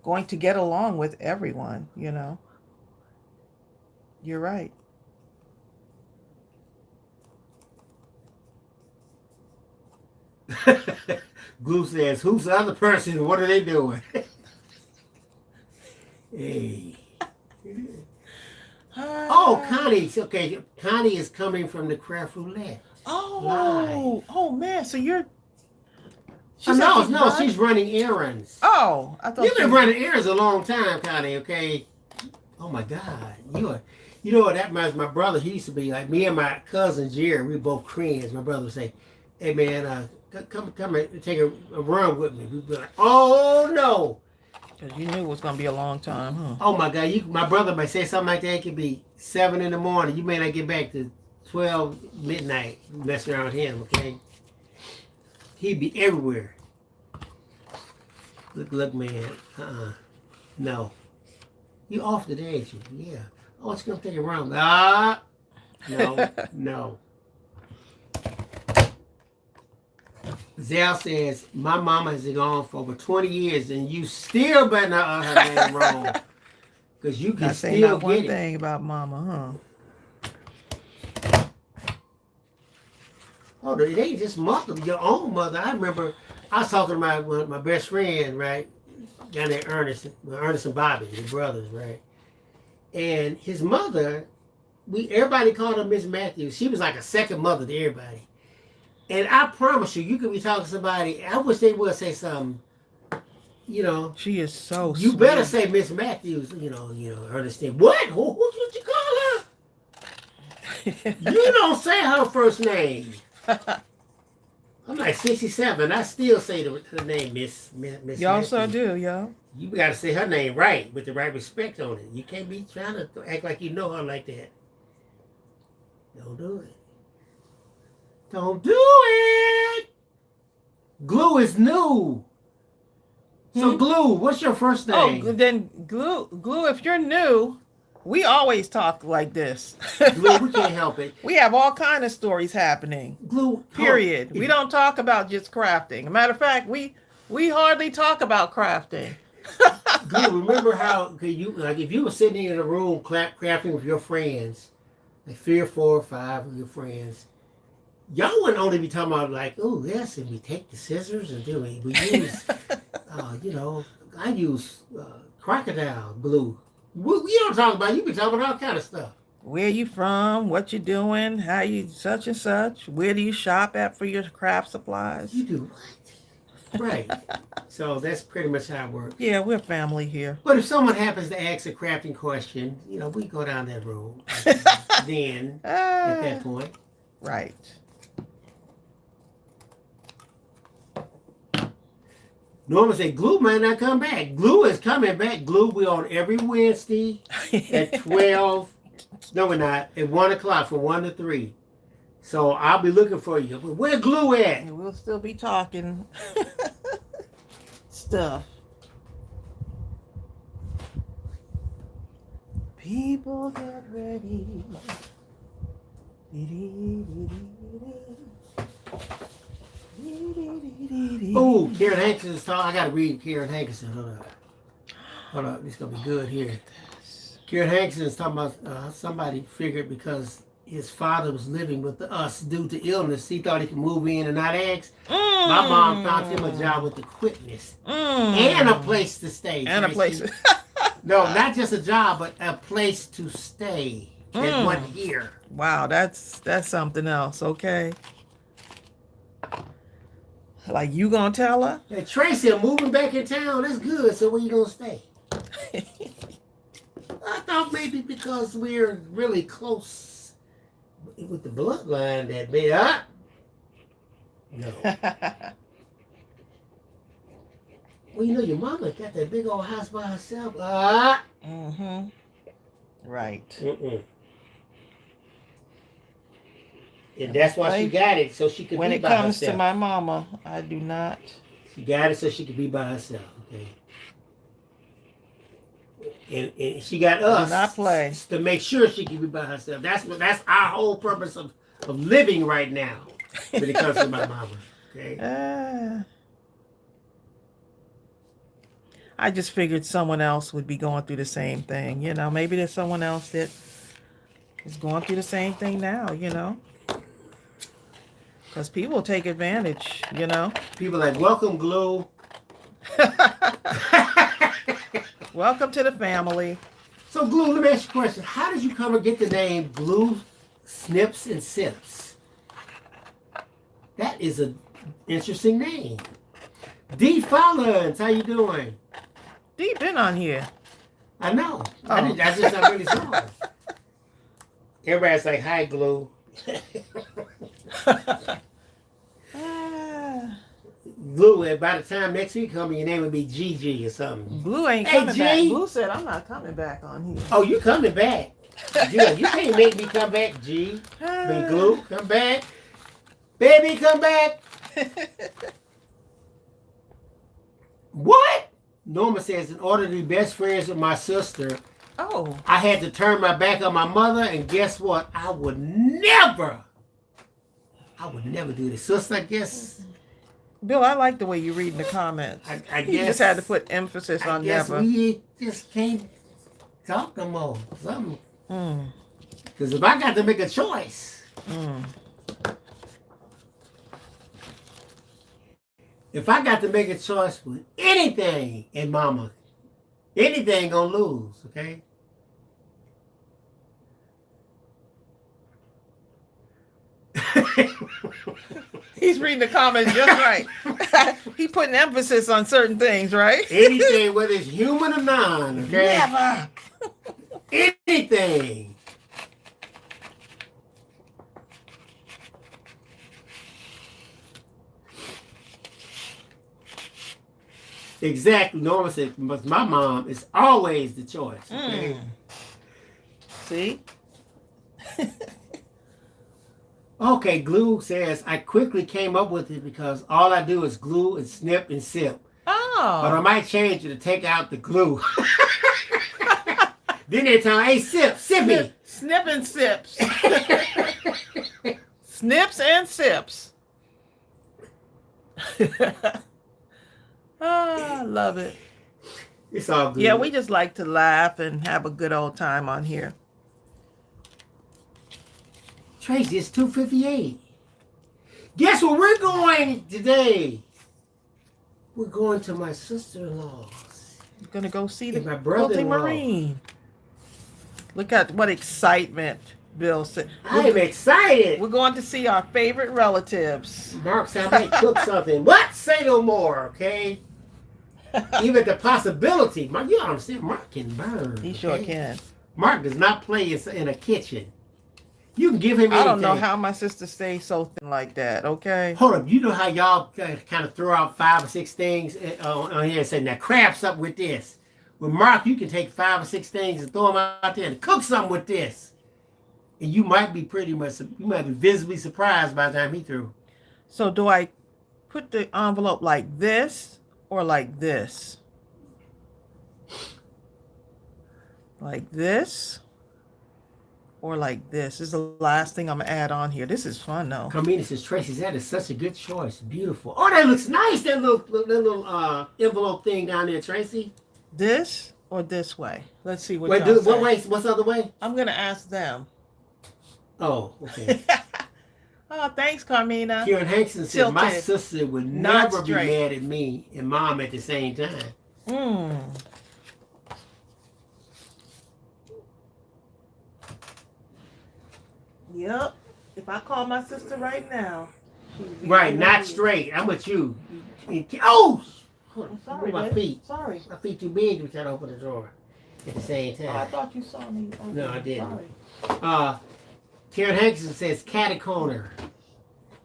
going to get along with everyone, You're right. Glue says, who's the other person? What are they doing? Hey. Connie. Okay, Connie is coming from the craft roulette. Oh man, so you're... No, she's running errands. Oh, I thought you've been running errands a long time, Connie, okay? Oh my God. You know what, that reminds me, my brother, he used to be like, me and my cousin Jerry, we were both Koreans. My brother would say, hey man, come and take a run with me. We'd be like, oh no. Because you knew it was going to be a long time, huh? Oh my God, my brother might say something like that. It could be 7 in the morning. You may not get back to 12 midnight messing around with him, okay? He'd be everywhere. Look, man. No. You off today, ain't you? Yeah. Oh, it's gonna take a run. No. Zell says, my mama has been gone for over 20 years and you still better not utter her name wrong. Because you can I say still not one get it. thing about mama, Oh, it ain't just mother, your own mother. I remember I was talking to my best friend, right? Down there, Ernest and Bobby, the brothers, right? And his mother, everybody called her Miss Matthews. She was like a second mother to everybody. And I promise you, you could be talking to somebody. I wish they would say something. You know, She is so you sweet. better say Miss Matthews. Ernest. What? Who did you call her? You don't say her first name. I'm like 67. I still say the name Miss Y'all Matthews. so do, y'all. You got to say her name right with the right respect on it. You can't be trying to act like you know her like that. Don't do it. Don't do it. Glue is new. So Glue, what's your first name? Oh, then glue. If you're new, we always talk like this. Glue, we can't help it. We have all kind of stories happening. Glue. Period. We don't talk about just crafting. As a matter of fact, we hardly talk about crafting. Glue, remember how if you were sitting in a room crafting with your friends, like 3 or 4 or 5 of your friends, y'all wouldn't only be talking about like, oh yes, and we take the scissors and we use, I use crocodile glue. You don't talk about. You be talking about all kind of stuff. Where you from? What you doing? How you such and such? Where do you shop at for your craft supplies? You do what? Right. So that's pretty much how it works. Yeah, we're family here. But if someone happens to ask a crafting question, we go down that road. Then at that point, Right. Norma said, Glue might not come back. Glue is coming back. Glue, we're on every Wednesday at 12. No, we're not. At 1 o'clock from 1 to 3. So I'll be looking for you. But where Glue at? And we'll still be talking stuff. People get ready. Oh, Karen Hankinson's talking. I got to read Karen Hankinson. Hold up. This is going to be good here. Karen Hankinson's talking about somebody figured because his father was living with us due to illness, he thought he could move in and not ask. My mom found him a job with the quickness and a place to stay. And a place. No, not just a job, but a place to stay. That one here. Wow, that's something else. Okay. Like you gonna tell her? Hey, Tracy, I'm moving back in town. That's good. So where you gonna stay? I thought maybe because we're really close with the bloodline that made up. No. Well, your mama got that big old house by herself. Mm-hmm. Right. Mm-mm. And that's why she got it, so she could when be it by comes herself. to my mama, I do not. She got it so she could be by herself, okay? And she got us not play. to make sure she can be by herself. That's our whole purpose of living right now when it comes to my mama, okay? I just figured someone else would be going through the same thing. Maybe there's someone else that is going through the same thing now, Because people take advantage, People like, welcome, Glue. Welcome to the family. So, Glue, let me ask you a question. How did you come and get the name Glue Snips and Sips? That is an interesting name. D. Fallons, how you doing? D been on here. I know. Oh. I just not really saw her. Everybody's like, hi, Glue. Glue, by the time next week comes, your name would be Gigi or something. Blue ain't Hey, coming G. back. Blue said, I'm not coming back on here. Oh, you coming back. Yeah, you can't make me come back, G. Glue, come back. Baby, come back. What? Norma says, in order to be best friends with my sister, I had to turn my back on my mother, and guess what? I would never do this. Sister, I guess Bill, I like the way you read in the comments. I You just had to put emphasis I on guess never. we just can't talk no more. Something. Mm, Because if I got to make a choice, mm. if I got to make a choice with anything in mama, anything gonna lose, okay? He's reading the comments just right. He putting emphasis on certain things, right? Anything, whether it's human or non, okay? Never. Anything. Exactly. Norma said, but my mom is always the choice. Okay? See? Okay, Glue says, I quickly came up with it because all I do is glue and snip and sip. But I Oh. might change it to take out the glue. Then they tell me, hey, sippy. Snip and sips. Snips and sips. I love it. It's all good. Yeah, we just like to laugh and have a good old time on here. Tracy, it's 2:58. Guess where we're going today? We're going to my sister-in-law's. We're gonna go see the And my Quilting brother-in-law. Marine. Look at what excitement Bill said. I'm excited. We're going to see our favorite relatives. Mark said I might cook something. What? Say no more, okay? Even the possibility. Mark, you don't understand. Mark can burn. He sure okay? can. Mark does not play in a kitchen. You can give him anything. I don't know how my sister stays so thin like that, okay? Hold up. You know how y'all kind of throw out 5 or 6 things on here and say, now craft something with this. With Mark, you can take 5 or 6 things and throw them out there and cook something with this. And you might be visibly surprised by the time he through. So do I put the envelope like this or like this? Like this or like this? This is the last thing I'm gonna add on here. This is fun though. Carmina says, Tracy, that is such a good choice. Beautiful. Oh, that looks nice, that little envelope thing down there, Tracy. This or this way? Let's see what Wait, y'all say. what way? What's the other way? I'm gonna ask them. Oh, okay. Oh, thanks, Carmina. Kieran Hankson said, my Tilted. sister would Not never be straight. mad at me and mom at the same time. Mm. Yep. If I call my sister right now, she'd be Right, not angry. straight. I'm with you. Oh! I'm sorry, my babe. feet. Sorry. My feet too big to try to open the drawer at the same Oh, I time. thought you saw me. Okay, No, I didn't. Sorry. Karen Hankson says cataconer.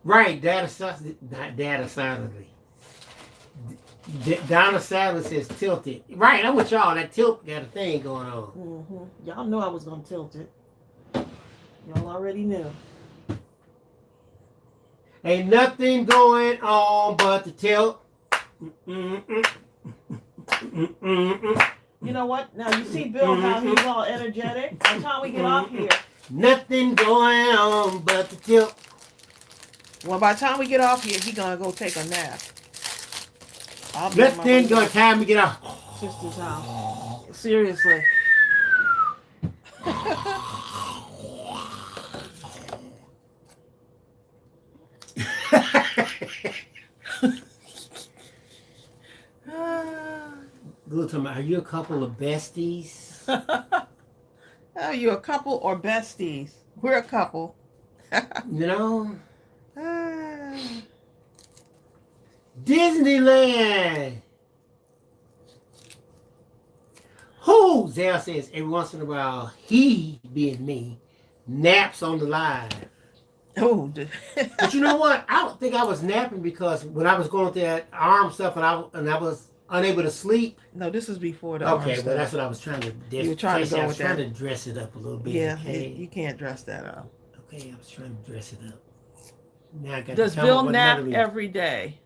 Right, Data not Data silently. Donna Sadler says tilted. Right, I'm with y'all. That tilt got a thing going on. Mm-hmm. Y'all knew I was gonna tilt it. Y'all already knew. Ain't nothing going on but the tilt. Mm-mm-mm. Mm-mm-mm. You know what? Now you see Bill how he's all energetic. By the time we get off here, Nothing going on but the tilt. well, by the time we get off here, he's gonna go take a nap. I'll be on my way Nothing going back time to get off. to sister's house. Seriously. Good time. Are you a couple of besties? Are you a couple or besties? We're a couple. You know? Ah. Disneyland. Who, Zell says, every once in a while, he, being me, naps on the live. Oh, But you know what? I don't think I was napping because when I was going through that arm stuff and I was unable to sleep. no, this is before the Okay, arm well, that's stuff. what I was trying to. You were trying to go I was with trying that. to dress it up a little bit. Yeah, Okay. you can't dress that up. Okay, I was trying to dress it up. Now I got Does to tell Bill what nap Natalie- every day?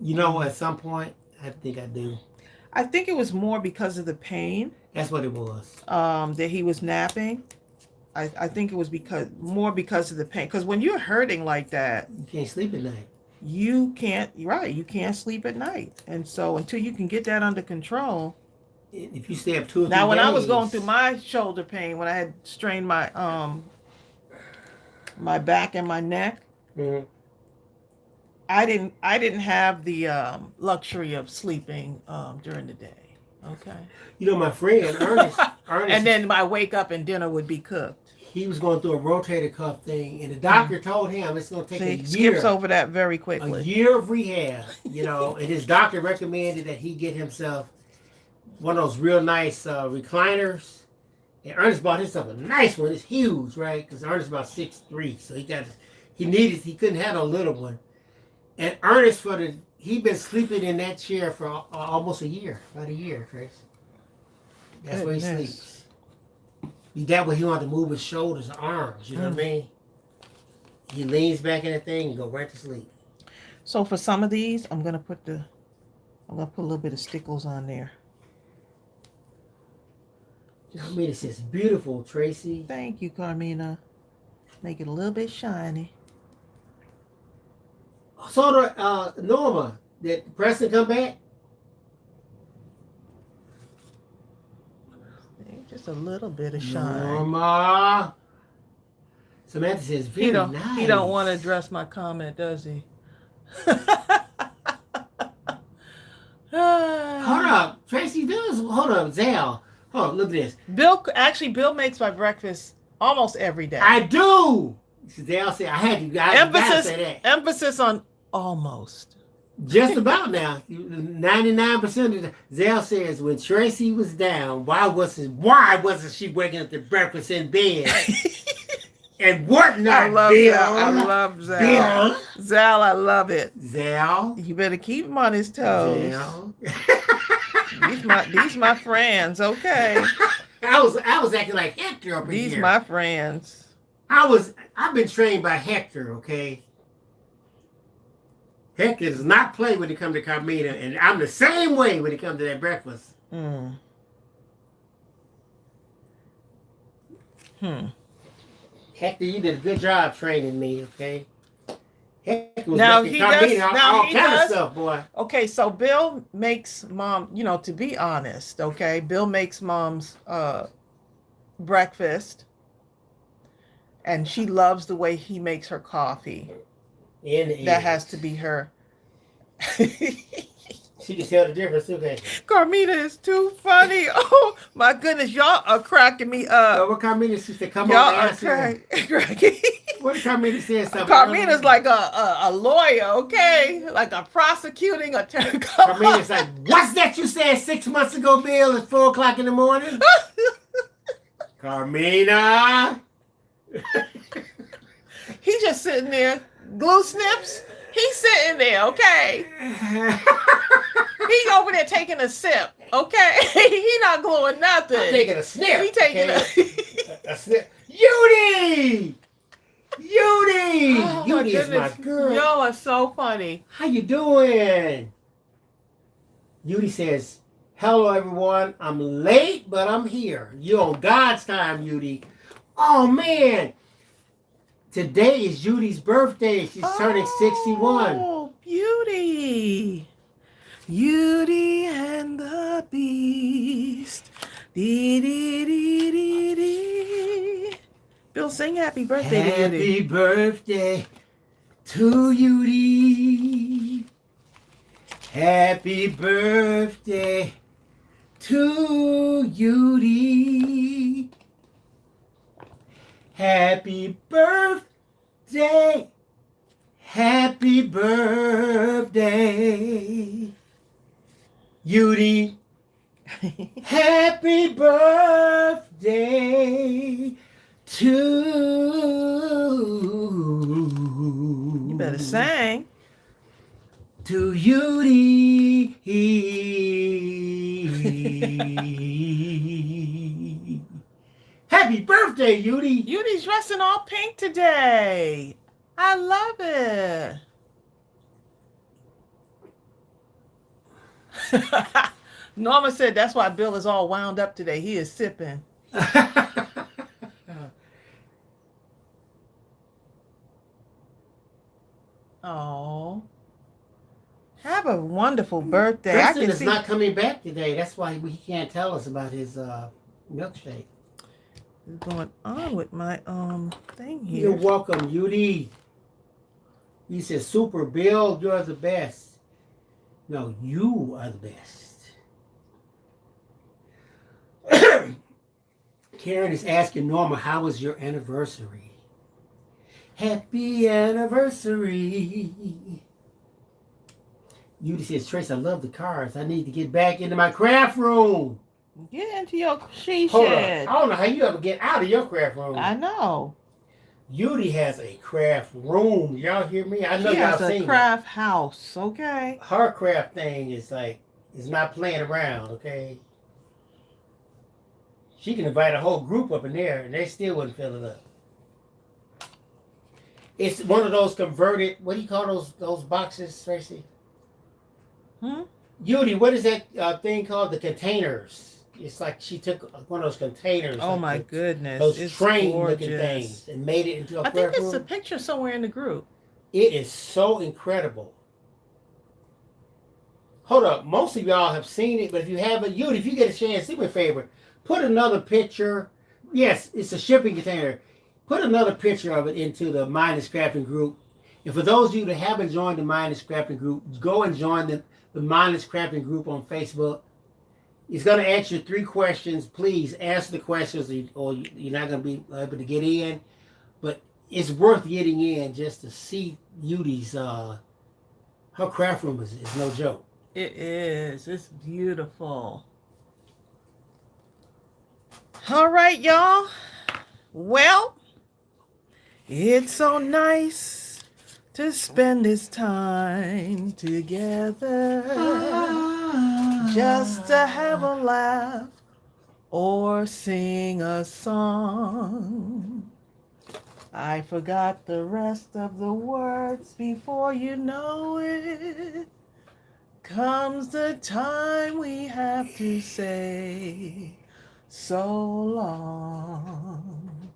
You know, at some point, I think I do. I think it was more because of the pain That's what it was. that he was napping. I think it was because of the pain. Because when you're hurting like that, You can't sleep at night. you can't, right, you can't sleep at night. And so until you can get that under control. If you stay up 2 or 3 Now, when I was going through days, my shoulder pain, when I had strained my back and my neck, mhm. I didn't have the luxury of sleeping during the day. Okay. You know, my friend And Ernest, then I wake up and dinner would be cooked. he was going through a rotator cuff thing, and the Mm. doctor told him it's going to take a See, skips year, over that very a quickly. year of rehab. And his doctor recommended that he get himself one of those real nice recliners. And Ernest bought himself a nice one. It's huge, right? Because Ernest about 6'3", so he couldn't have a little one. And Ernest he been sleeping in that chair for almost a year, about a year, Trace. That's where he Goodness. sleeps. That way he don't have to move his shoulders or arms. You know what I mean? He leans back in the thing and go right to sleep. So for some of these, I'm gonna put a little bit of stickles on there. I mean, it's just beautiful, Tracy. Thank you, Carmina. Make it a little bit shiny. So, Norma, did Preston come back? Just a little bit of shine. Norma. Samantha says, very nice. He don't want to address my comment, does he? Hold up, Tracy. Hold up, Zell. Hold up, look at this. Bill makes my breakfast almost every day. I do. Zell said, I had you guys. Emphasis, say that. emphasis on almost. Just about now. 99% of the Zell says when Tracy was down, why wasn't she waking up to breakfast in bed? And what not, I love Bill? Zal. I love Zal. Bill. Zal, I love it. Zell. You better keep him on his toes. Zell. These my friends, okay? I was acting like Hector up in here. These my friends. I've been trained by Hector, okay? Hector does not play when it comes to Carmina, and I'm the same way when it comes to that breakfast. Hector, you did a good job training me, okay? Hector was Now making he Carmina does- all now he kind of does- stuff, boy. Okay, so Bill makes mom, to be honest, okay, Bill makes mom's breakfast, and she loves the way he makes her coffee. That has to be her. She can tell the difference, okay? Carmina is too funny. Oh my goodness, y'all are cracking me up. What Carmina said, come Y'all on, are answer. cracking. What did Carmina say? Something? Carmina's like a lawyer, okay? Like a prosecuting attorney. Carmina's like, what's that you said 6 months ago, Bill? At 4 o'clock in the morning? Carmina. He's just sitting there, glue snips. He's sitting there, okay? He's over there taking a sip, okay? He not gluing nothing. I'm taking a snip. He taking a snip. Yudi! Yudi! Oh, Yudi is goodness. my girl. Y'all are so funny. How you doing? Yudi says, hello, everyone. I'm late, but I'm here. You're on God's time, Yudi. Oh, man. Today is Judy's birthday. She's turning 61. Oh, Beauty. Beauty and the Beast. Dee, dee, dee, dee, dee. Bill, sing happy birthday to Happy Beauty. birthday to Judy. Happy birthday to Judy. Happy birthday. Happy birthday. Judy. Happy birthday to You better sing. to Judy. Happy birthday, Judy. Beauty's dressing all pink today. I love it. Norma said that's why Bill is all wound up today. He is sipping. Oh, a wonderful birthday. I Preston can is see not coming back today. That's why he can't tell us about his milkshake. what's going on with my thing You're here. welcome, Judy. You said, Super Bill, you're the best. No, you are the best. Karen is asking Norma, how was your anniversary? Happy anniversary. Judy says, Trace, I love the cars. I need to get back into my craft room. Get into your she Hold on. shed. I don't know how you ever get out of your craft room. I know. Judy has a craft room. Y'all hear me? I know She y'all has seen a craft house, okay? it. Her craft thing is like, it's not playing around, okay? She can invite a whole group up in there and they still wouldn't fill it up. It's one of those converted, what do you call those boxes, Tracy? Judy, what is that thing called? The containers. It's like she took one of those containers. Oh like my goodness. Those It's train gorgeous. looking things and made it into a I craft think it's a room. picture somewhere in the group. It is so incredible. Hold up. Most of y'all have seen it, but if you haven't, Judy, if you get a chance, do me a favor. Put another picture. Yes, it's a shipping container. Put another picture of it into the Minus Scrapping group. And for those of you that haven't joined the Minus Scrapping group, go and join the Minus Scrapping group on Facebook. It's going to ask you 3 questions. Please answer the questions or you're not going to be able to get in. But it's worth getting in just to see Judy's, her craft room is no joke. It is. It's beautiful. All right, y'all. Well, it's so nice to spend this time together. Just to have a laugh or sing a song. I forgot the rest of the words before you know it. Comes the time we have to say so long.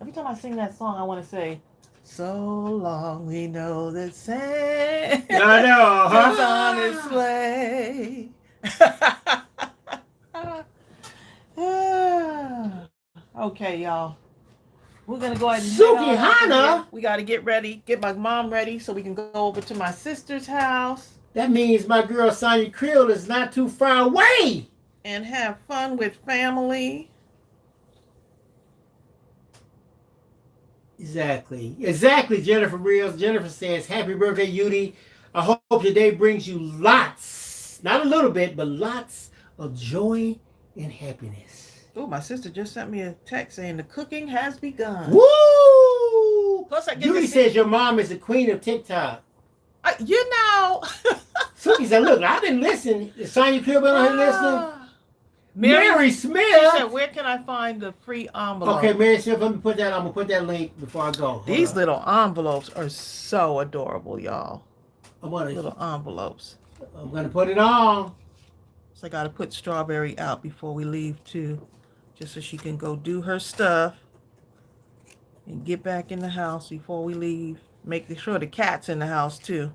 Every time I sing that song, I want to say, so long we know that Santa's I know, huh? on his sleigh. Okay, y'all. We're gonna go ahead and head on up in Sukihana? here. We gotta get ready, get my mom ready so we can go over to my sister's house That means my girl Sonia Creel is not too far away. and have fun with family. Exactly, Jennifer Reels. Jennifer says, happy birthday, Judy. I hope today brings you lots, not a little bit, but lots of joy and happiness. Oh, my sister just sent me a text saying the cooking has begun. Woo! Plus, I get Judy to see, says your mom is the queen of TikTok. you know. Suki said, look, I've been listening. Is Sonia Creel been on here listening? Mary She Smith. said, where can I find the free envelope? Okay, Mary Smith, I'm gonna put that link before I go. Hold These on. little envelopes are so adorable, y'all. I'm gonna Little envelopes. put it on. So I got to put Strawberry out before we leave too, just so she can go do her stuff and get back in the house before we leave. Make sure the cat's in the house too.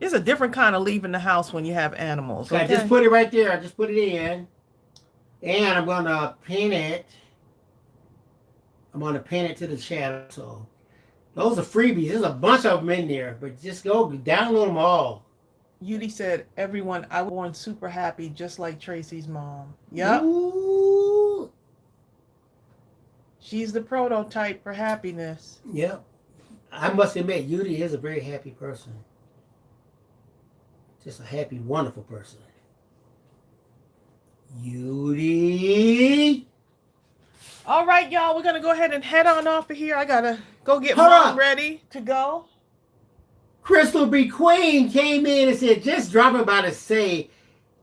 It's a different kind of leaving the house when you have animals. Okay, I just put it right there. I just put it in. And I'm gonna pin it. I'm gonna pin it to the channel. So those are freebies. There's a bunch of them in there, but just go download them all. Judy said, everyone, I was born super happy, just like Tracy's mom. Yep. Ooh. She's the prototype for happiness. Yep. I must admit, Judy is a very happy person. Just a happy, wonderful person. Judy. All right, y'all, we're going to go ahead and head on off of here. I got to go get Hold mom up. ready to go. Crystal B. Queen came in and said, just dropping by to say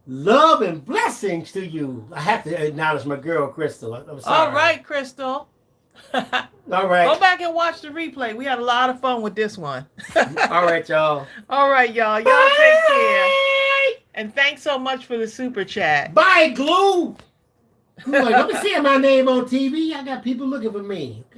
love and blessings to you. I have to acknowledge my girl, Crystal. I'm sorry. All right, Crystal. All right. Go back and watch the replay. We had a lot of fun with this one. All right, y'all. All right, y'all. Y'all take care. And thanks so much for the super chat. Bye, Glue. Look, I'm seeing my name on TV. I got people looking for me.